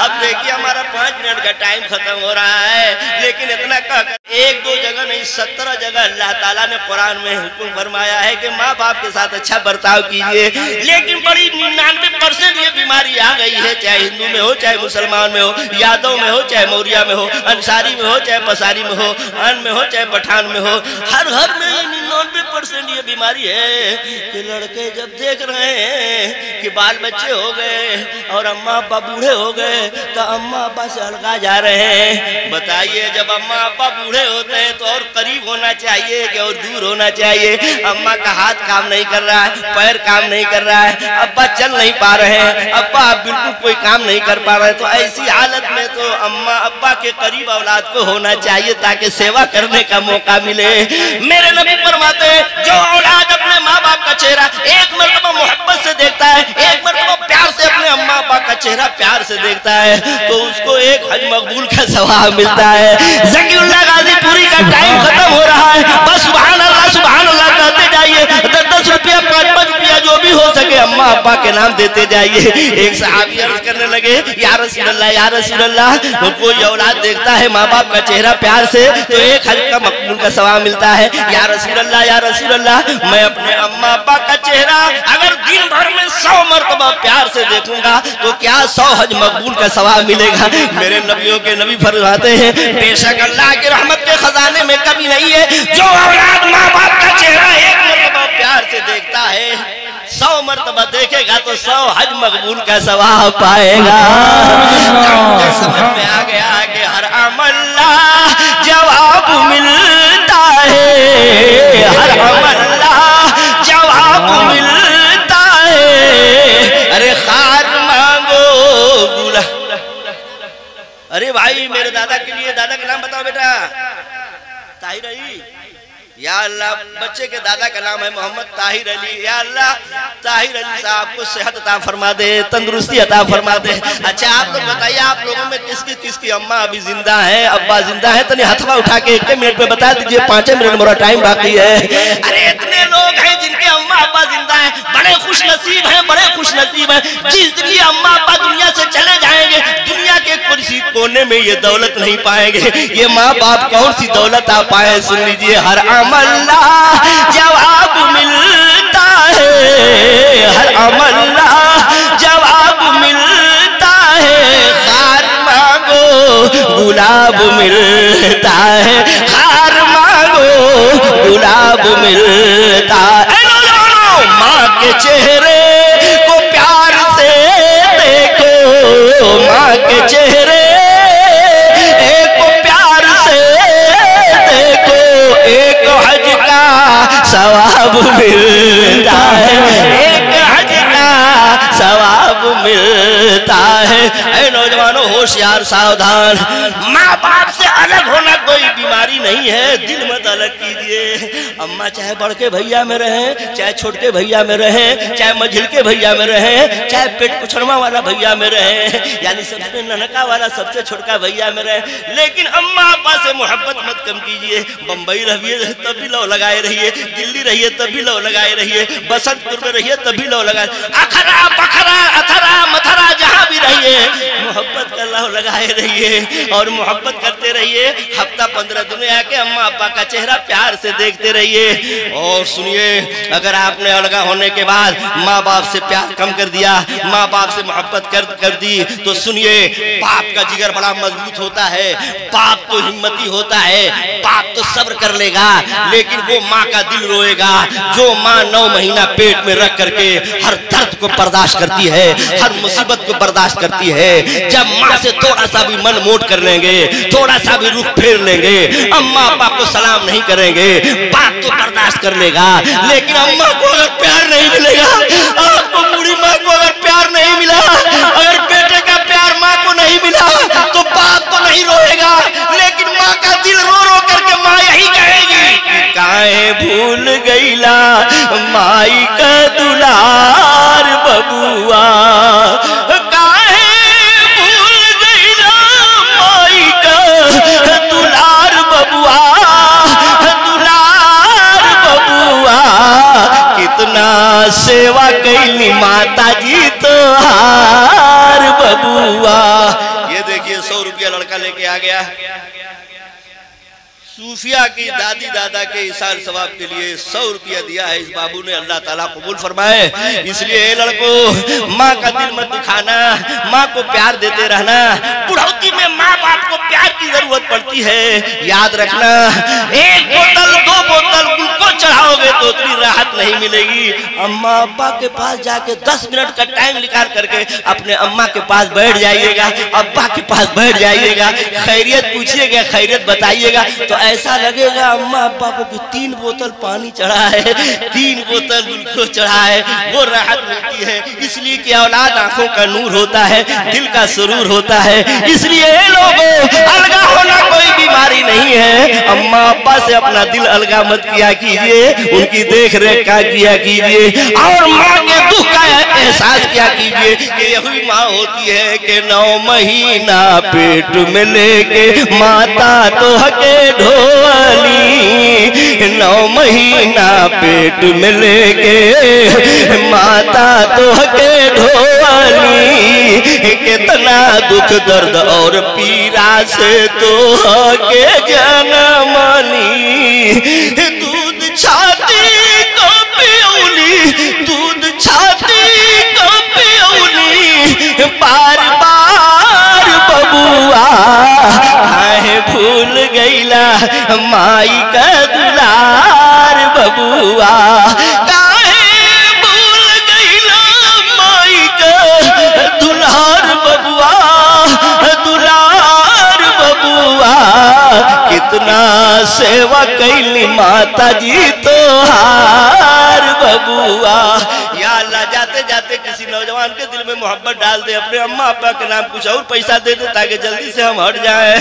अब देखिए हमारा 5 मिनट का टाइम खत्म हो रहा है, लेकिन इतना कह 1-2 जगह नहीं 17 जगह अल्लाह ताला ने कुरान में हुक्म फरमाया है कि माँ बाप के साथ अच्छा बर्ताव कीजिए। लेकिन बड़ी 99% ये बीमारी आ गई है, चाहे हिंदू में हो, चाहे मुसलमान में हो, यादव में हो, चाहे मौर्या में हो, अंसारी में हो, चाहे पसारी में हो, अन में हो, चाहे पठान में हो, हर घर में 99% ये बीमारी है कि लड़के जब देख रहे हैं कि बाल बच्चे हो गए और अम्मा अब्बा बूढ़े हो गए तो अम्मा अब्बा से अलगा जा रहे हैं। बताइए जब अम्मा अब्बा बूढ़े होते हैं तो और करीब होना चाहिए कि और दूर होना चाहिए? अम्मा का हाथ काम नहीं कर रहा है, पैर काम नहीं कर रहा है, अब्बा चल नहीं पा रहे हैं, अब्बा बिल्कुल कोई काम नहीं कर पा रहे, तो ऐसी हालत में तो अम्मा अब्बा के करीब औलाद को होना चाहिए ताकि सेवा करने का मौका मिले। मेरे नबी फरमाते हैं जो औलाद अपने माँ बाप का चेहरा एक मरतबा मोहब्बत से देखता है, एक मरतबा प्यार से अपने अम्मा अब्बा का चेहरा प्यार से देखता है, तो उसको एक हज मकबूल का सवाब मिलता है। ज़कीरुल्लाह गाजीपुरी का टाइम खत्म हो रहा है, बस सुभान अल्लाह कहते जाइए। 10-10 रुपया 5-5 रुपया जो भी हो सके अम्मा अब्बा के नाम देते जाइए। एक सहाबी अर्ज करने लगे या रसूल अल्लाह, कोई औलाद देखता है माँ बाप का चेहरा प्यार से तो एक हज का मकबूल का सवाब मिलता है। या रसूल अल्लाह मैं अपने अम्मा अब्बा का चेहरा अगर दिन भर में 100 मरतबा प्यार से देखूंगा तो क्या 100 हज मकबूल का सवाब मिलेगा? मेरे नबियों के नबी फरमाते हैं बेशक अल्लाह की रहमत के के खजाने में कभी नहीं है। जो औलाद माँ बाप का चेहरा एक मरतबा प्यार से देखता है, 100 मरतबा देखेगा तो 100 हज मकबूल का सवाब पाएगा। समझ में आ गया कि हर अमल्ला जवाब मिलता है, हर अमल्ला जवाब मिलता है। अरे खार मांगो गुला। अरे भाई मेरे दादा के लिए, दादा का नाम बताओ बेटा। ताहिर अली। या अल्लाह, बच्चे के दादा का नाम है मोहम्मद ताहिर अली। या अल्लाह ताहिर अली साहब को सेहत अता फरमा दे, तंदुरुस्ती अता फरमा दे। अच्छा आप लोग बताइए, आप लोगों में किसकी अम्मा अभी जिंदा है, अब्बा जिंदा है? तनी हथवा उठा के 1 मिनट में बता दीजिए, 5 मिनट मेरा टाइम बाकी है। अरे इतने लोग हैं जिनके अम्मा अब्बा जिंदा है, बड़े खुश नसीब हैं, बड़े खुश नसीब हैं। जिस दिन ये अम्मा अब्बा दुनिया से चले जाएंगे, दुनिया के किसी कोने में ये दौलत नहीं पाएंगे। ये माँ बाप कौन सी दौलत आप पाए? सुन लीजिए, हर अमल्ला जवाब मिलता है, हर अमल्ला जवाब मिलता है। खार मांगो गुलाब मिलता है, खार मांगो गुलाब मिलता है। माँ के चेहरे को प्यार से देखो, माँ के चेहरे को प्यार से देखो, एक हज का सवाब मिलता है, एक हज का सवाब मिलता है। ऐ नौजवानों होशियार सावधान, माँ बाप से अलग होना कोई बीमारी नहीं है, दिल मत अलग कीजिए। अम्मा चाहे बड़के भैया में रहे, चाहे छोटके भैया में रहे, चाहे मझिलके भैया में रहे, चाहे पेट पुछड़वा वाला भैया में रहे, यानी सबसे ननका वाला सबसे छोटका भैया में रहे, लेकिन अम्मा अब्बा से मोहब्बत मत कम कीजिए। बम्बई रहिए तब भी लौ लगाए रहिए, दिल्ली रहिए तब भी लौ लगाए रहिए, बसंतपुर में रहिए तब भी लौ लगाए, अखरा बखरा अथरा मथरा जहाँ भी रहिए मोहब्बत का लौ लगाए रहिए और मोहब्बत करते रहिए। हफ्ता 15 दिन आके अम्मा अब्बा का चेहरा प्यार से देखते रहिए। और सुनिए, अगर आपने अलगा होने के बाद माँ बाप से प्यार कम कर दिया, माँ बाप से मोहब्बत कर दी, तो सुनिए, बाप का जिगर बड़ा मजबूत होता है, बाप तो हिम्मती होता है, बाप तो सब्र कर लेगा, लेकिन वो माँ का दिल रोएगा। जो माँ 9 महीना पेट में रख करके हर दर्द को बर्दाश्त करती है, हर मुसीबत को बर्दाश्त करती है, जब माँ से थोड़ा सा भी मन मोट कर लेंगे, थोड़ा सा भी रुख फेर लेंगे, अम्मा अब्बा को सलाम नहीं करेंगे, बाप तो बर्दाश्त कर लेगा, लेकिन अम्मा को अगर प्यार नहीं मिलेगा, आपको बूढ़ी माँ को अगर प्यार नहीं मिला, अगर बेटे का प्यार माँ को नहीं मिला, तो बाप तो नहीं रोएगा, लेकिन माँ का दिल रो रो करके माँ यही कहेगी कि काहे भूल गईला माई का दुलार बबुआ, काहे भूल गईला माई का दुलार बबुआ, दुलार बबुआ। कितना सेवा कैली माता जी तोहार बबुआ। ये देखिए 100 रुपया लड़का लेके आ गया। सूफिया की दादी दादा के इसाल सवाब के लिए 100 रुपया दिया है इस बाबू ने, अल्लाह ताला कबूल फरमाए। इसलिए लड़को, माँ का दिल मत दुखाना, माँ को प्यार देते रहना। बुढ़ौती में माँ बाप को प्यार की जरूरत पड़ती है, याद रखना। 1 बोतल 2 बोतल ग्लूकोज चढ़ाओगे तो उतनी राहत नहीं मिलेगी। अम्मा अब्बा के पास जाके 10 मिनट का टाइम निकाल करके अपने अम्मा के पास बैठ जाइएगा, अब्बा के पास बैठ जाइएगा, खैरियत पूछिएगा, खैरियत बताइएगा, तो ऐसा लगेगा अम्मा अब्बा को कि 3 बोतल पानी चढ़ा है, 3 बोतल ग्लूकोज चढ़ा है, वो राहत मिलती है। इसलिए कि औलाद आंखों का नूर होता है, दिल का सुरूर होता है। इसलिए लोगों, अलगा होना कोई बीमारी नहीं है। अम्मा अब्बा से अपना दिल अलगा मत किया कीजिए, उनकी देख रेख का किया कीजिए, और माँ के दुख का एहसास किया कीजिए कि यही माँ होती है कि 9 महीना पेट में लेके माता तो हके ढोली, 9 महीना पेट में लेके माता तो हके ढोली। कितना दुख दर्द और पीड़ा से तो हके जनमली, दूध छाती को पियौली, दूध छाती को पियौली, बार बार बबुआ काहे भूल गईला माई का दुलार बबुआ, काहे भूल गईला माई का दुलार बबुआ, दुलार बबुआ। कितना सेवा कैली माता जी तोहार बबुआ। या अल्लाह जाते जाते किसी नौजवान के दिल में मोहब्बत डाल दे, अपने अम्मा अब्बा के नाम कुछ और पैसा दे दे ताकि जल्दी से हम हट जाए।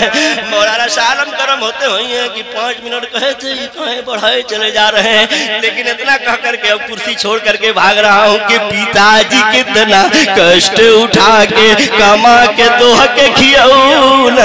मौलाना शाह आलम करम होते हुए हैं कि 5 मिनट कहे थे कहे बढ़ाए चले जा रहे हैं, लेकिन इतना कह करके अब कुर्सी छोड़ करके भाग रहा हूँ कि पिताजी कितना कष्ट उठा के कमा के दोह के खियौल।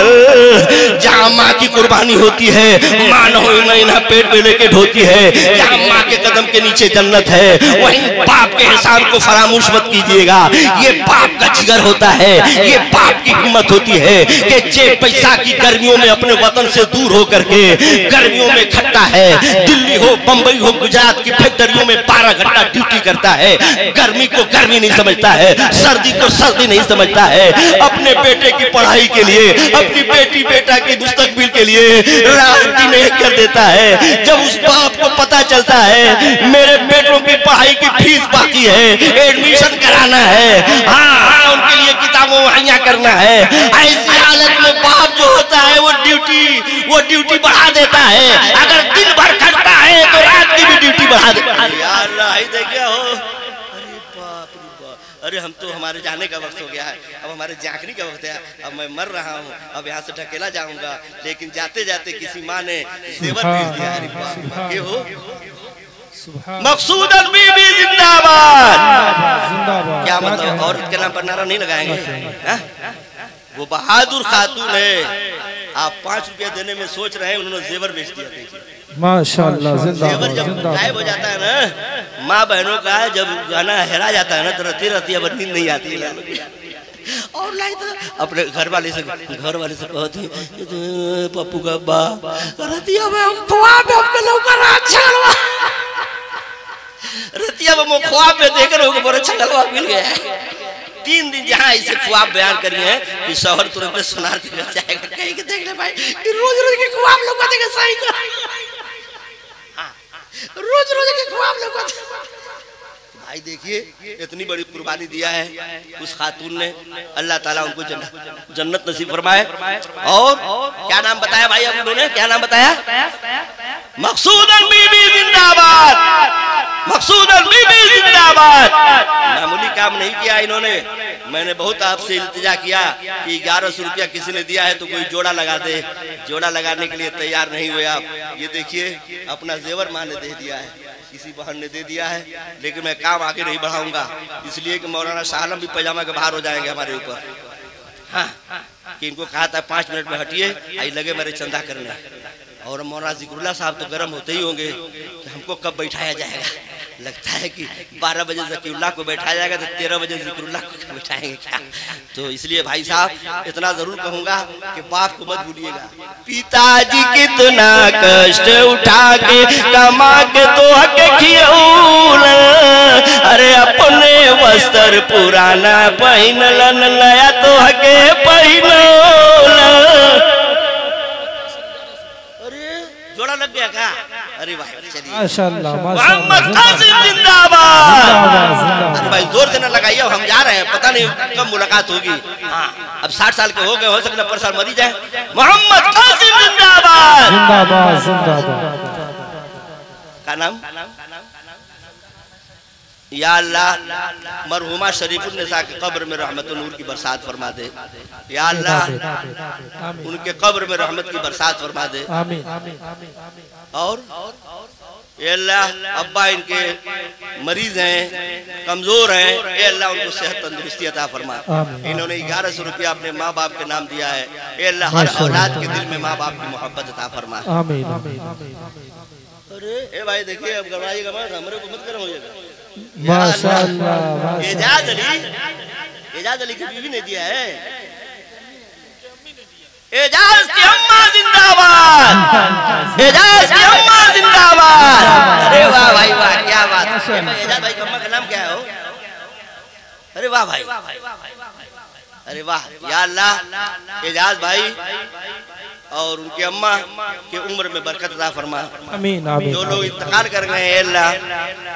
जहाँ माँ की कुर्बानी होती है, माँ महीना पेट में लेके ढोती है, जहाँ माँ के कदम के नीचे जन्नत है, वहीं बाप के एहसान को फरामोश मत कीजिएगा। ये बाप का जिगर होता है, ये बाप की हिम्मत होती है कि जे पैसा की गर्मियों में अपने वतन से दूर हो करके गर्मियों में खटता है, दिल्ली हो बंबई हो गुजरात की फैक्ट्रियों में 12 घंटा ड्यूटी करता है, गर्मी को गर्मी नहीं समझता है, सर्दी को सर्दी नहीं समझता है, अपने बेटे की पढ़ाई के लिए, अपनी बेटी बेटा की मुस्तकबिल के लिए रात दिन एक कर देता है। जब उस बाप को पता चलता है मेरे बेटों की पढ़ाई की फीस बाकी है, एडमिशन कराना है, हाँ उनके लिए किताबें मुहैया करना है, ऐसी हालत में बाप जो होता है वो ड्यूटी बढ़ा देता है। अगर दिन भर करता है तो रात की भी ड्यूटी बढ़ा देता है। यार देखिए हो, अरे बाप रे बाप, अरे हम तो हमारे जाने का वक्त हो गया है, अब हमारे जागने का वक्त है, अब मैं मर रहा हूँ, अब यहाँ से ढकेला जाऊंगा, लेकिन जाते जाते किसी माँ ने जेवर भेज दिया। अरे बाप, ये हो मकसूद बीबी जिंदाबाद। क्या मतलब औरत के नाम पर नारा नहीं लगाएंगे? वो बहादुर खातून है, आप 5 रुपया देने में सोच रहे हैं, उन्होंने जेवर बेच दिया। देखिए माशाअल्लाह, जेवर जब गायब हो जाता है ना, माँ बहनों का जब गाना हेरा जाता है ना तो रती अब नींद नहीं आती है। और नहीं तो अपने घर वाले से कहते पप्पू का बा रतिया में हम ख्वाब में लौका छलवा, रतिया में ख्वाब में देकर हमको बड़ा छलवा मिल गया है। 3 दिन जहाँ ऐसे ख्वाब बयान करी है कि शहर तुरंत सुनार दिख जाएगा, कहीं के देख ले भाई, रोज के ख्वाब लोग देखे सही का, रोज के ख्वाब लोग। भाई देखिए इतनी बड़ी कुर्बानी दिया है उस खातून ने, अल्लाह ताला उनको जन्नत नसीब फरमाए। और क्या नाम बताया भाई आप लोगों ने, क्या नाम बताया? मकसूदन बीबी जिंदाबाद, मकसूदन बीबी जिंदाबाद। मामूली काम नहीं किया इन्होंने, मैंने बहुत आपसे इल्तिजा किया कि 1100 रुपया किसी ने दिया है तो कोई जोड़ा लगा दे, जोड़ा लगाने के लिए तैयार नहीं हुए आप। ये देखिए अपना जेवर माँ ने दे दिया है, किसी बहन ने दे दिया है, लेकिन मैं काम आगे नहीं बढ़ाऊंगा इसलिए कि मौलाना शाह आलम भी पैजामा के बाहर हो जाएंगे हमारे ऊपर। हाँ कि इनको कहा था 5 मिनट में हटिए, आई लगे मेरे चंदा करने। और मौलाना जिक्रुल्लाह साहब तो गर्म होते ही होंगे कि हमको कब बैठाया जाएगा। लगता है कि 12 बजे ज़कीरुल्लाह को बैठाया जाएगा तो 13 बजे जिक्रुल्लाह को बैठाएंगे क्या? तो इसलिए भाई साहब इतना जरूर कहूँगा कि बाप को मत भूलिएगा। पिताजी कितना कष्ट उठा के कमा के दोह के खियौल, अरे अपने वस्त्र पुराना पहनलन नया दोह के पहनौल। जोड़ा लग गया क्या? अरे भाई चलिए माशाअल्लाह, मोहम्मद कासिम जिंदाबाद। अरे भाई जोर से ना लगाइए, हम जा रहे हैं, पता नहीं कब मुलाकात होगी। हाँ अब 60 साल के हो गए, हो सकता है पर साल मरी जाए। मोहम्मद कासिम जिंदाबाद, जिंदाबाद, जिंदाबाद। का नाम या अल्लाह मरहुमा शरीफुल निसा के कब्र में रहमत नूर की बरसात फरमा दे। या अल्लाह उनके कब्र में रहमत की बरसात फरमा दे। और ये अल्लाह अब्बा इनके मरीज हैं, कमजोर हैं, ये अल्लाह उनको सेहत तंदुरुस्ती अता फरमा। इन्होंने 1100 रुपया अपने माँ बाप के नाम दिया है, ये अल्लाह हर औलाद के दिल में माँ बाप की मोहब्बत अता फरमा। अरे ए भाई देखिए अब गड़वाइएगा मत, हमारे को मत गर्म होइएगा। माशाअल्लाह, एजाज अली की बीवी ने दिया है। एजाज की अम्मा जिंदाबाद, एजाज की अम्मा जिंदाबाद। अरे वाह भाई वाह, क्या बात है। एजाज भाई की अम्मा का नाम क्या है? अरे वाह भाई, अरे वाह। या अल्लाह एजाज भाई और उनके अम्मा के उम्र में बरकत अता फरमा। आमीन आमीन। जो लोग इंतकाल कर गए हैं अल्लाह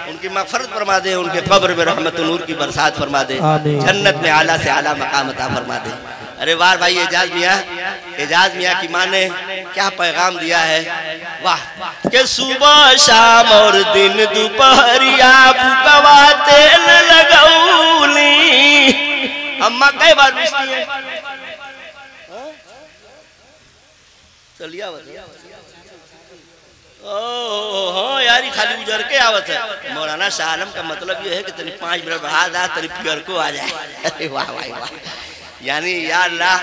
उनकी मग़फ़िरत फरमा दे, उनके कब्र में रहमत नूर की बरसात फरमा दे, जन्नत में आला से आला मकाम अता फरमा दे। अरे वाह भाई एजाज मियाँ की माँ ने क्या पैगाम दिया है, वाह के सुबह शाम और दिन दोपहरिया फुकवा तेल लगौली। अम्मा कई बार पूछती है चलिया हाँ यार खाली गुजर के आवत है। मौलाना शाह आलम का मतलब ये है कि तनी 5 मिनट बढ़ा दा तनी पियर को आ जाए। अरे वाह भाई वाह, यानी या अल्लाह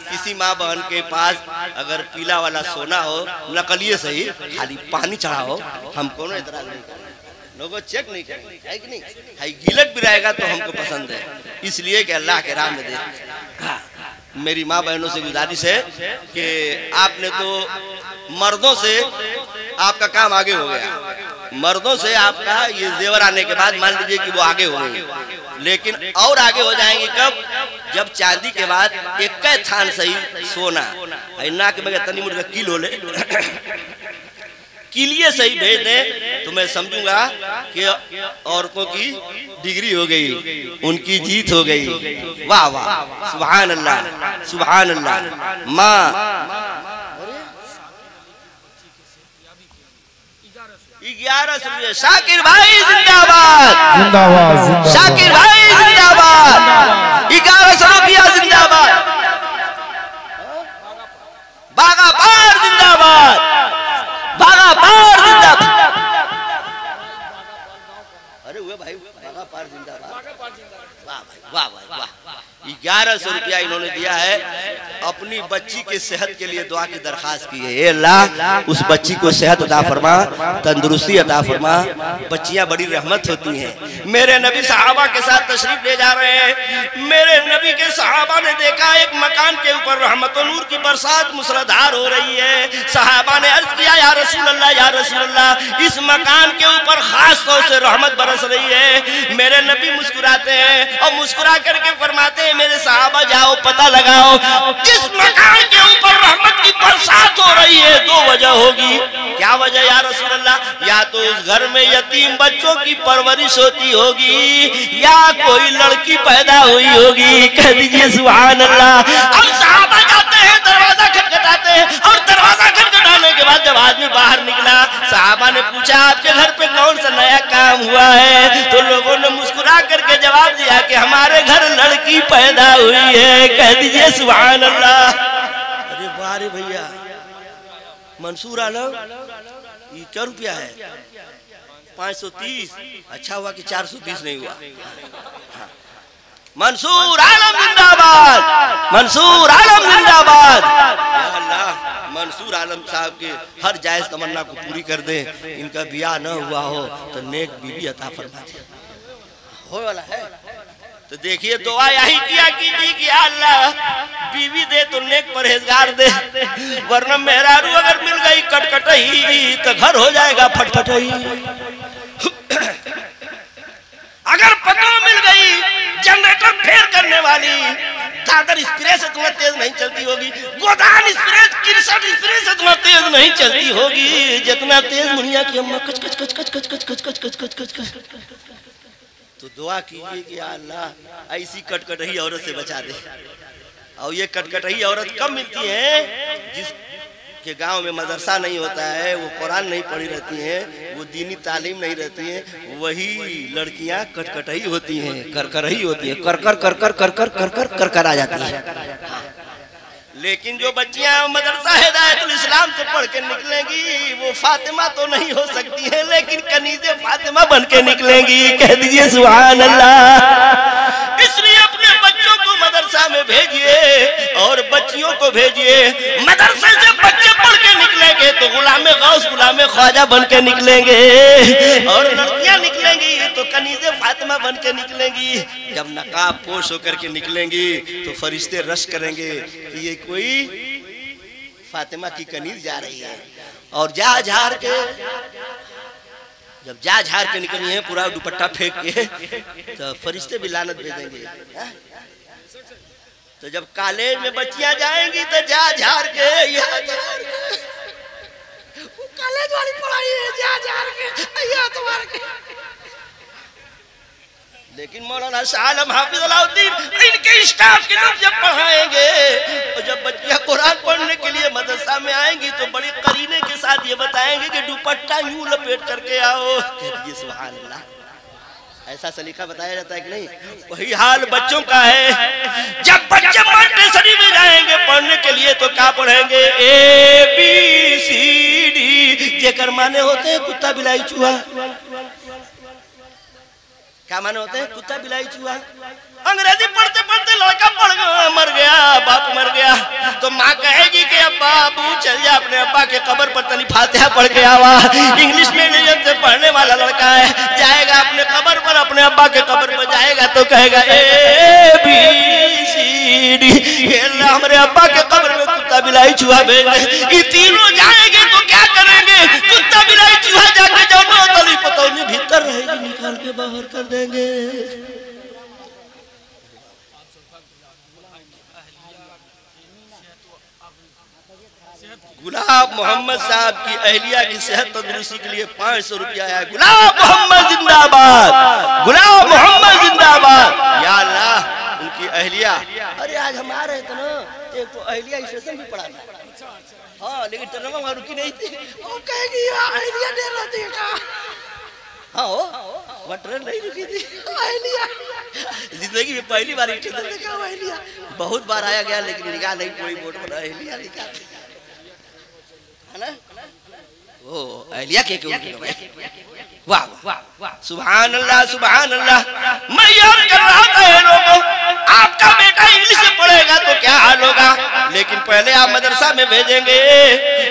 किसी माँ बहन के पास अगर पीला वाला सोना हो, नकलिए सही, खाली पानी चढ़ा हो, हम कोनो इतराज नहीं करेंगे, लोगों चेक नहीं करेंगे, है कि नहीं? हाई गिलट भी रहेगा तो हमको पसंद है, इसलिए कि अल्लाह के राह में दे। मेरी माँ बहनों से गुजारिश है कि आपने तो मर्दों से आपका काम आगे हो गया, मर्दों से आपका ये जेवर आने के बाद मान लीजिए कि वो आगे हो गए, लेकिन और आगे हो जाएंगे कब? जब चांदी के बाद एक थान सही सोना ना के बगैर तनी मुझे किलो ले किलिए सही भेज दे तो मैं समझूंगा कि औरतों की डिग्री हो गई, उनकी जीत हो गई। वाह वाह, सुभान अल्लाह सुभान अल्लाह। माँ 11 शाकिर भाई जिंदाबाद जिंदाबाद, शाकिर भाई जिंदाबाद, 1100 रुपया जिंदाबाद, बागा पार जिंदाबाद, बागा पार जिंदाबाद। अरे हुए भाई बागा पार जिंदाबाद, वाह भाई वाह भाई वाह। 1100 रुपया इन्होंने दिया है, अपनी बच्ची के सेहत के लिए दुआ की दरखास्त की है। अल्लाह उस बच्ची को सेहत अता फरमा, तंदुरुस्ती अता फरमा। बच्चियां बड़ी रहमत होती हैं। मेरे नबी सहाबा के साथ तशरीफ ले जा रहे हैं, मेरे नबी के सहाबा ने देखा एक मकान के ऊपर रहमत और नूर की बरसात मुसलाधार हो रही है। सहाबा ने अर्ज किया या रसूल अल्लाह, इस मकान के ऊपर खास तौर से रहमत बरस रही है। मेरे नबी मुस्कुराते हैं और मुस्कुरा करके फरमाते हैं मेरे सहाबा जाओ पता लगाओ जिस मकान के ऊपर रहमत की बरसात हो रही है 2 वजह होगी। क्या वजह या रसूल अल्लाह? या तो उस घर में यतीम बच्चों की परवरिश होती होगी या कोई लड़की पैदा हुई होगी। कह दीजिए सुभान अल्लाह। अब सहाबा जाते हैं, दरवाजा खटखटाते हैं और दरवाजा खटखटाने के बाद जब आदमी बाहर निकला, सहाबा ने पूछा आपके घर पे कौन सा नया काम हुआ है? तो लोगों ने मुस्कुरा करके जवाब दिया कि हमारे घर लड़की पैदा हुई है। कह दीजिए सुभान अल्लाह। अरे वाह रे भैया, मंसूर आलम ये क्या रुपया है? 530। अच्छा हुआ कि 420 नहीं हुआ। मंसूर आलम जिंदाबाद, मंसूर आलम जिंदाबाद। या अल्लाह मंसूर आलम साहब के हर जायज तमन्ना को पूरी कर दे। इनका ब्याह न हुआ हो तो नेक बीवी अता फरमा दे। हो वाला है तो देखिए दुआ यही किया कीजिए कि अल्लाह बीवी दे तो नेक परहेजगार दे, वरना मेहरारू अगर मिल गई कटकटही तो घर हो जाएगा फटफटही। अगर पकड़ मिल गई जनरेटर फेर करने वाली, दादर स्प्रे से तुम्हें तेज नहीं चलती होगी, गोदान स्प्रे, किरसठ स्प्रे से तुम्हें तेज नहीं चलती होगी जितना तेज मुनिया की अम्मा कच कच कच कच कच कच कच कच कच कच कच कच। तो दुआ कीजिए कि अल्लाह ऐसी कटकटही औरत से बचा दे। और ये कटकटही औरत कब मिलती है? जिस के गांव में मदरसा नहीं होता है, वो कुरान नहीं पढ़ी रहती हैं, वो दीनी तालीम नहीं रहती हैं, वही लड़कियां कटकटही होती हैं, करकरही होती है, कर कर कर कर कर कर कर कर कर कर आ जाती है। लेकिन जो बच्चियां मदरसा हिदायतुल इस्लाम से पढ़ के निकलेंगी वो फातिमा तो नहीं हो सकती है, लेकिन कनीज़े फातिमा बन के निकलेंगी। कह दीजिए सुभान अल्लाह। इसलिए अपने बच्चों को मदरसा में भेजिए और बच्चियों को भेजिए। मदरसे से बच्चे पढ़ के निकलेंगे तो गुलामे गौस गुलामे ख्वाजा बन के निकलेंगे, और लड़कियां निकलेंगी तो कनीज़े फातिमा बन के निकलेंगी। जब नकाब पोश होकर के निकलेंगी तो फरिश्ते रश करेंगे कि ये कोई फातिमा की कनीज जा रही है। और जा झाड़ के जब जा झाड़ के निकली है पूरा दुपट्टा फेंक के तो फरिश्ते भी लानत भेजेंगे। तो जब कॉलेज में बच्चियां जाएंगी तो जा झाड़ के कॉलेज वाली पढ़ाई है, जा झाड़ के तुम्हारे के। लेकिन मौलाना शाह आलम हाफिज अलाउद्दीन इनके स्टाफ के लोग जब पढ़ाएंगे और जब बच्चियां कुरान पढ़ने के लिए मदरसा में आएंगी तो बड़ी करीने के साथ ये बताएंगे कि दुपट्टा यूं लपेट करके आओ। सुभान अल्लाह, ऐसा सलीका बताया जाता है कि नहीं? वही हाल बच्चों का है। जब बच्चे मॉन्टेसरी में जाएंगे पढ़ने के लिए तो क्या पढ़ेंगे? ABCD, जेकर माने होते हैं कुत्ता बिलाई चूहा। क्या माने होते हैं? कुत्ता बिलाई चूहा। अंग्रेजी पढ़ते पढ़ते लड़का मर गया, बाप मर गया, तो माँ कहेगी कि अब बाबू चल जा अपने अब्बा के कब्र पर तनी फातिहा पढ़ के आवा। इंग्लिश मीडियम से पढ़ने वाला लड़का है, जाएगा अपने कब्र पर, अपने अब्बा के कब्र पर जाएगा तो कहेगा ABCD। हमारे अब्बा के कब्र में कुत्ता बिलाई चूहा भेज दे। ये तीनों जाएंगे तो क्या करेंगे? कुत्ता बिलाई चूहा जाके जानो तली पतौनी भीतर रहेगी, निकाल के बाहर कर देंगे। गुलाब मोहम्मद साहब की अहलिया की सेहत तंदुरुस्ती के लिए 500 रुपया आया। गुलाब मोहम्मद जिंदाबाद, गुलाब मोहम्मद जिंदाबाद। या अल्लाह उनकी अहलिया। अरे आज हम आ रहे थे ना, एक तो अहलिया स्टेशन भी पड़ा था। हाँ, लेकिन ट्रेन वहां रुकी नहीं थी। वो कहेगी अहलिया दे रहा थी। हाँ वो ट्रेन नहीं रुकी थी। अहलिया जिंदगी में पहली बार स्टेशन देखा अहलिया। बहुत बार आया गया लेकिन निगाह नहीं पड़ी, बोर्ड पर अहलिया लिखा है ना। ओ अहलिया के वाह वाह, सुभान अल्लाह सुभान अल्लाह। मैं याद कर रहा था लोगों, आपका बेटा इंग्लिश में पढ़ेगा तो क्या हाल होगा, लेकिन पहले आप मदरसा में भेजेंगे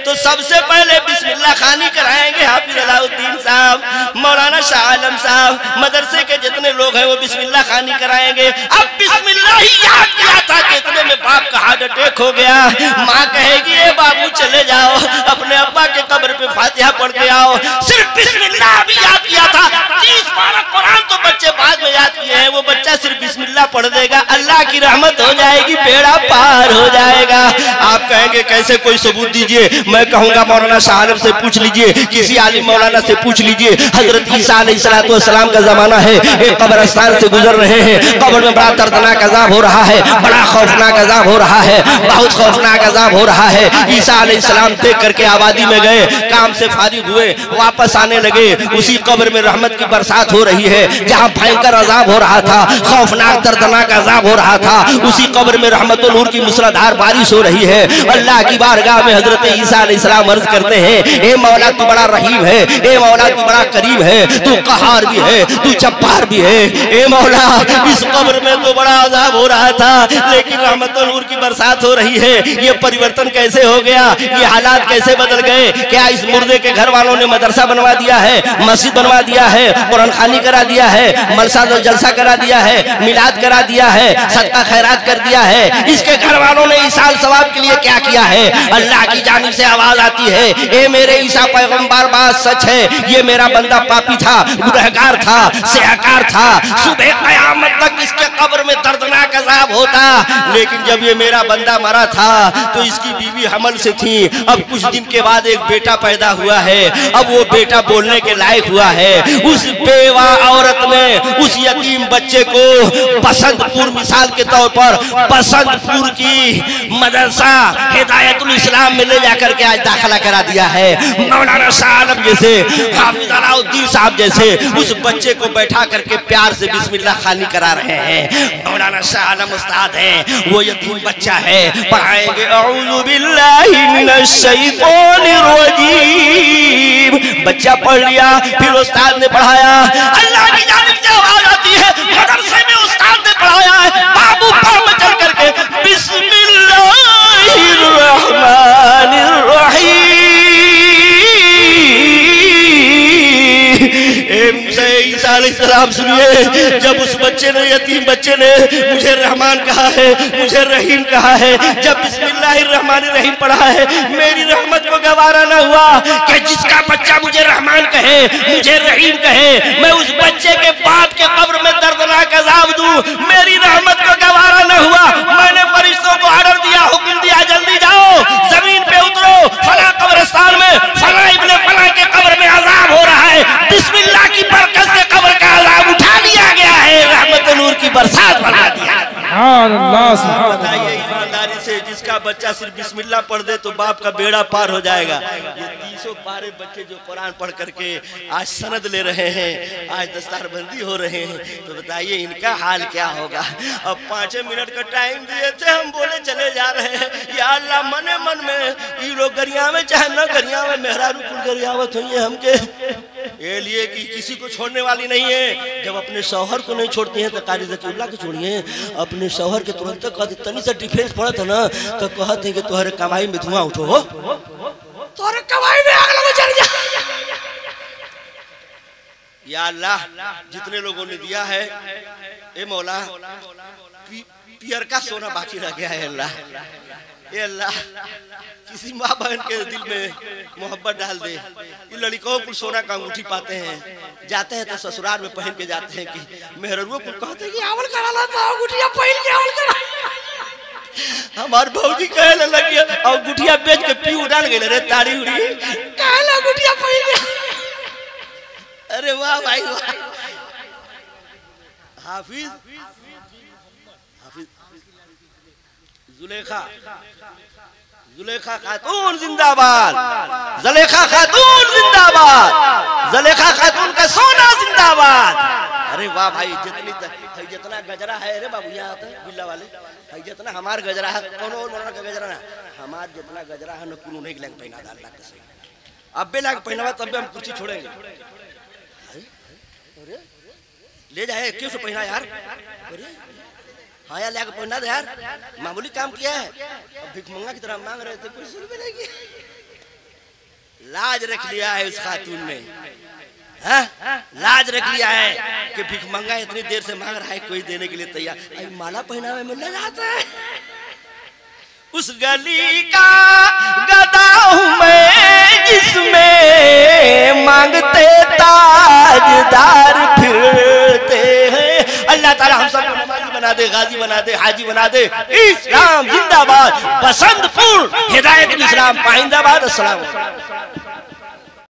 तो सबसे पहले बिस्मिल्लाह खानी कराएंगे हाफिज अलाउद्दीन साहब, मौलाना शाह आलम साहब, मदरसे के जितने लोग हैं वो बिस्मिल्लाह खानी कराएंगे। अब बिस्मिल्लाह ही याद किया था कि इतने में बाप का हार्ट अटैक हो गया। माँ कहेगी ए बाबू चले जाओ अपने अब्बा के कब्र पे फातिहा पढ़ के आओ। सिर्फ बिस्मिल्लाह भी याद किया था। 30 पारा कुरान तो बच्चे बाद में याद किए हैं, वो बच्चा सिर्फ बिस्मिल्लाह पढ़ देगा, अल्लाह की रहमत हो जाएगी, बेड़ा पार हो जाएगा। आप कहेंगे कैसे, कोई सबूत दीजिए। मैं कहूंगा मौलाना शाह आलम से पूछ लीजिए, किसी आलिम मौलाना से पूछ लीजिए। हजरत ईसा अलैहिस्सलाम का जमाना है, एक कब्रिस्तान से गुजर रहे हैं, कब्र में बड़ा दर्दनाक अजाब हो रहा है, बड़ा खौफनाक अजाब हो रहा है, बहुत खौफनाक अजाब हो रहा है। ईसा अलैहिस्सलाम देख करके आबादी में गए, काम से फारिग हुए, वापस आने लगे। उसी कब्र में रहमत की बरसात हो रही है, जहाँ भयंकर अजाब हो रहा था, खौफनाक दर्दनाक अजाब हो रहा था, उसी कब्र में रहमतुल नूर की मूसलाधार बारिश हो रही है। अल्लाह की बारगाह में हजरत ईसा अलैहिस्सलाम अर्ज करते हैं, ए मौला तू बड़ा रहीम है, ए मौला तू बड़ा करीम है, तू कहार भी है, तू जब्बार भी है। ए मौला इस कब्र में तो बड़ा अजाब हो रहा था लेकिन रहमतुल नूर की बरसात हो रही है, ये परिवर्तन कैसे हो गया, ये हालात कैसे बदल गए? क्या इस मुर्दे के घर वालों ने मदरसा बनवा दिया है, मस्जिद बनवा दिया है, कुरान खानी करा दिया है, मलसा जलसा करा दिया है, मिलाद करा दिया है, सदका खैरात कर दिया है? इसके घर वालों ने ईसाल सवाब के लिए क्या किया है? अल्लाह की जानिब से आवाज आती है, ए मेरे ईसा पैगंबर बात सच है, ये मेरा बंदा पापी था, गुनहगार था, सियाकार था, सुबह कयामत तक इसके कब्र में दर्दनाक अजाब होता। लेकिन जब ये मेरा बंदा मरा था तो इसकी बीवी हमल से थी, अब कुछ दिन के बाद एक बेटा पैदा हुआ है, अब वो बेटा बोलने के लायक हुआ है। उस बेवा औरत ने उस यतीम बच्चे को बसंतपुर, मिसाल के तौर पर बसंतपुर की मदरसा हिदायतुल इस्लाम में ले जाकर के आज दाखिला करा दिया है। मौलाना शाह आलम जैसे, हाफिज अलाउद्दीन साहब जैसे उस बच्चे को बैठा करके प्यार से बिस्मिल्लाह खानी करा रहे हैं। मौलाना शाह आलम उस्ताद हैं, वो यतीम बच्चा है, पढ़ाएंगे औज़ु बिल्लाहि मिनश शैतानिर रजीम। बच्चा पढ़ लिया, फिर उस्ताद ने पढ़ाया, अल्लाह की जानिब से आवाज आती है, मदरसे में उस्ताद ने पढ़ाया है, बाबू पाँव में चल करके बिस्मिल्लाहिर रहमानिर रहीम। ईसा अलैहिस्सलाम सुनिए, जब उस बच्चे ने, यतीम बच्चे ने मुझे रहमान कहा है, मुझे रहीम कहा है, जब बिस्मिल्लाहिर रहमानिर रहीम पढ़ा है, मेरी रहमत को गवारा न हुआ कि जिसका बच्चा मुझे रहमान कहे, मुझे रहीम कहे, मैं उस बच्चे के बाप के कब्र में दर्दनाक अजाब दूं। मेरी रहमत को गवारा न हुआ, मैंने बच्चा सिर्फ बिस्मिल्लाह पढ़ दे तो बाप का बेड़ा पार हो जाएगा। ये 312 बच्चे जो कुरान पढ़ करके आज सनद ले रहे हैं, आज दस्तारबंदी हो रहे हैं, तो बताइए इनका हाल क्या होगा। अब 5 मिनट का टाइम दिए थे, हम बोले चले जा रहे हैं। या अल्लाह मने मन में ये लोग गरिया में चाहे न गरिया में मेहरारू कुल गरियावत हुई है हमके, ये लिए कि किसी को छोड़ने वाली नहीं है। जब अपने शौहर को नहीं छोड़ती हैं तो कारी ज़कीउल्लाह को छोड़िए। अपने शौहर के तुरंत कहते तनी सा डिफेंस पड़ा था ना तो कहते हैं कि तुम्हारे कमाई में धुआं उठो हो, तुम्हारे कमाई में आग लगो चल जा। या अल्लाह जितने लोगों ने दिया है ए मौला पियर का सोना बाकी रह गया है अल्लाह, ये अल्लाह किसी माँ बहन के दिल में मोहब्बत डाल दे। ये लड़कों को सोना का अंगूठी पाते हैं, जाते हैं तो ससुराल में पहन के जाते हैं कि मेहरुओं को कहते हैं कि आवल करा ला तो अंगूठिया पहन के आवल करा। हमार भौजी कहने लगी अंगूठिया बेच के पी उड़ाल गए रे ताड़ी उड़ी कहला अंगूठिया पहन के। अरे वाह भाई वाह। हाफिज जुलेखा जुलेखा खातून जिंदाबाद, जुलेखा खातून जिंदाबाद, जुलेखा खातून का सोना जिंदाबाद। अरे वाह भाई जितना गजरा है अरे बाबू यहाँ आता है बिल्ला वाले भाई जितना हमार गजरा है कौन और मरना का गजरा ना हमार जितना गजरा है न कुल नहीं लग पहना डाल लाख से अब बे लाख पहनावा तब भी हम कुर्सी छोड़ेंगे। ले जाए क्यों से पहना यार, हाँ यार लेकर पहना दे यार, मामूली काम किया है। अब भिखमंगा की तरह मांग रहे थे, कोई सुन भी नहीं किया। लाज रख लिया है उस खातून ने, हाँ? लाज रख लिया है कि भिखमंगा इतनी देर से मांग रहा है, कोई देने के लिए तैयार। अभी माला पहनावे में न जाता है। उस गली का गदा हूँ मैं जिसमें मांगते ताजदार फिरते हैं। अल्लाह ताला हम सबको नमाजी बना दे, गाजी बना दे, हाजी बना दे। इस्लाम जिंदाबाद, बसंतपुर हिदायत इस्लाम पाइंदाबाद। अस्सलाम।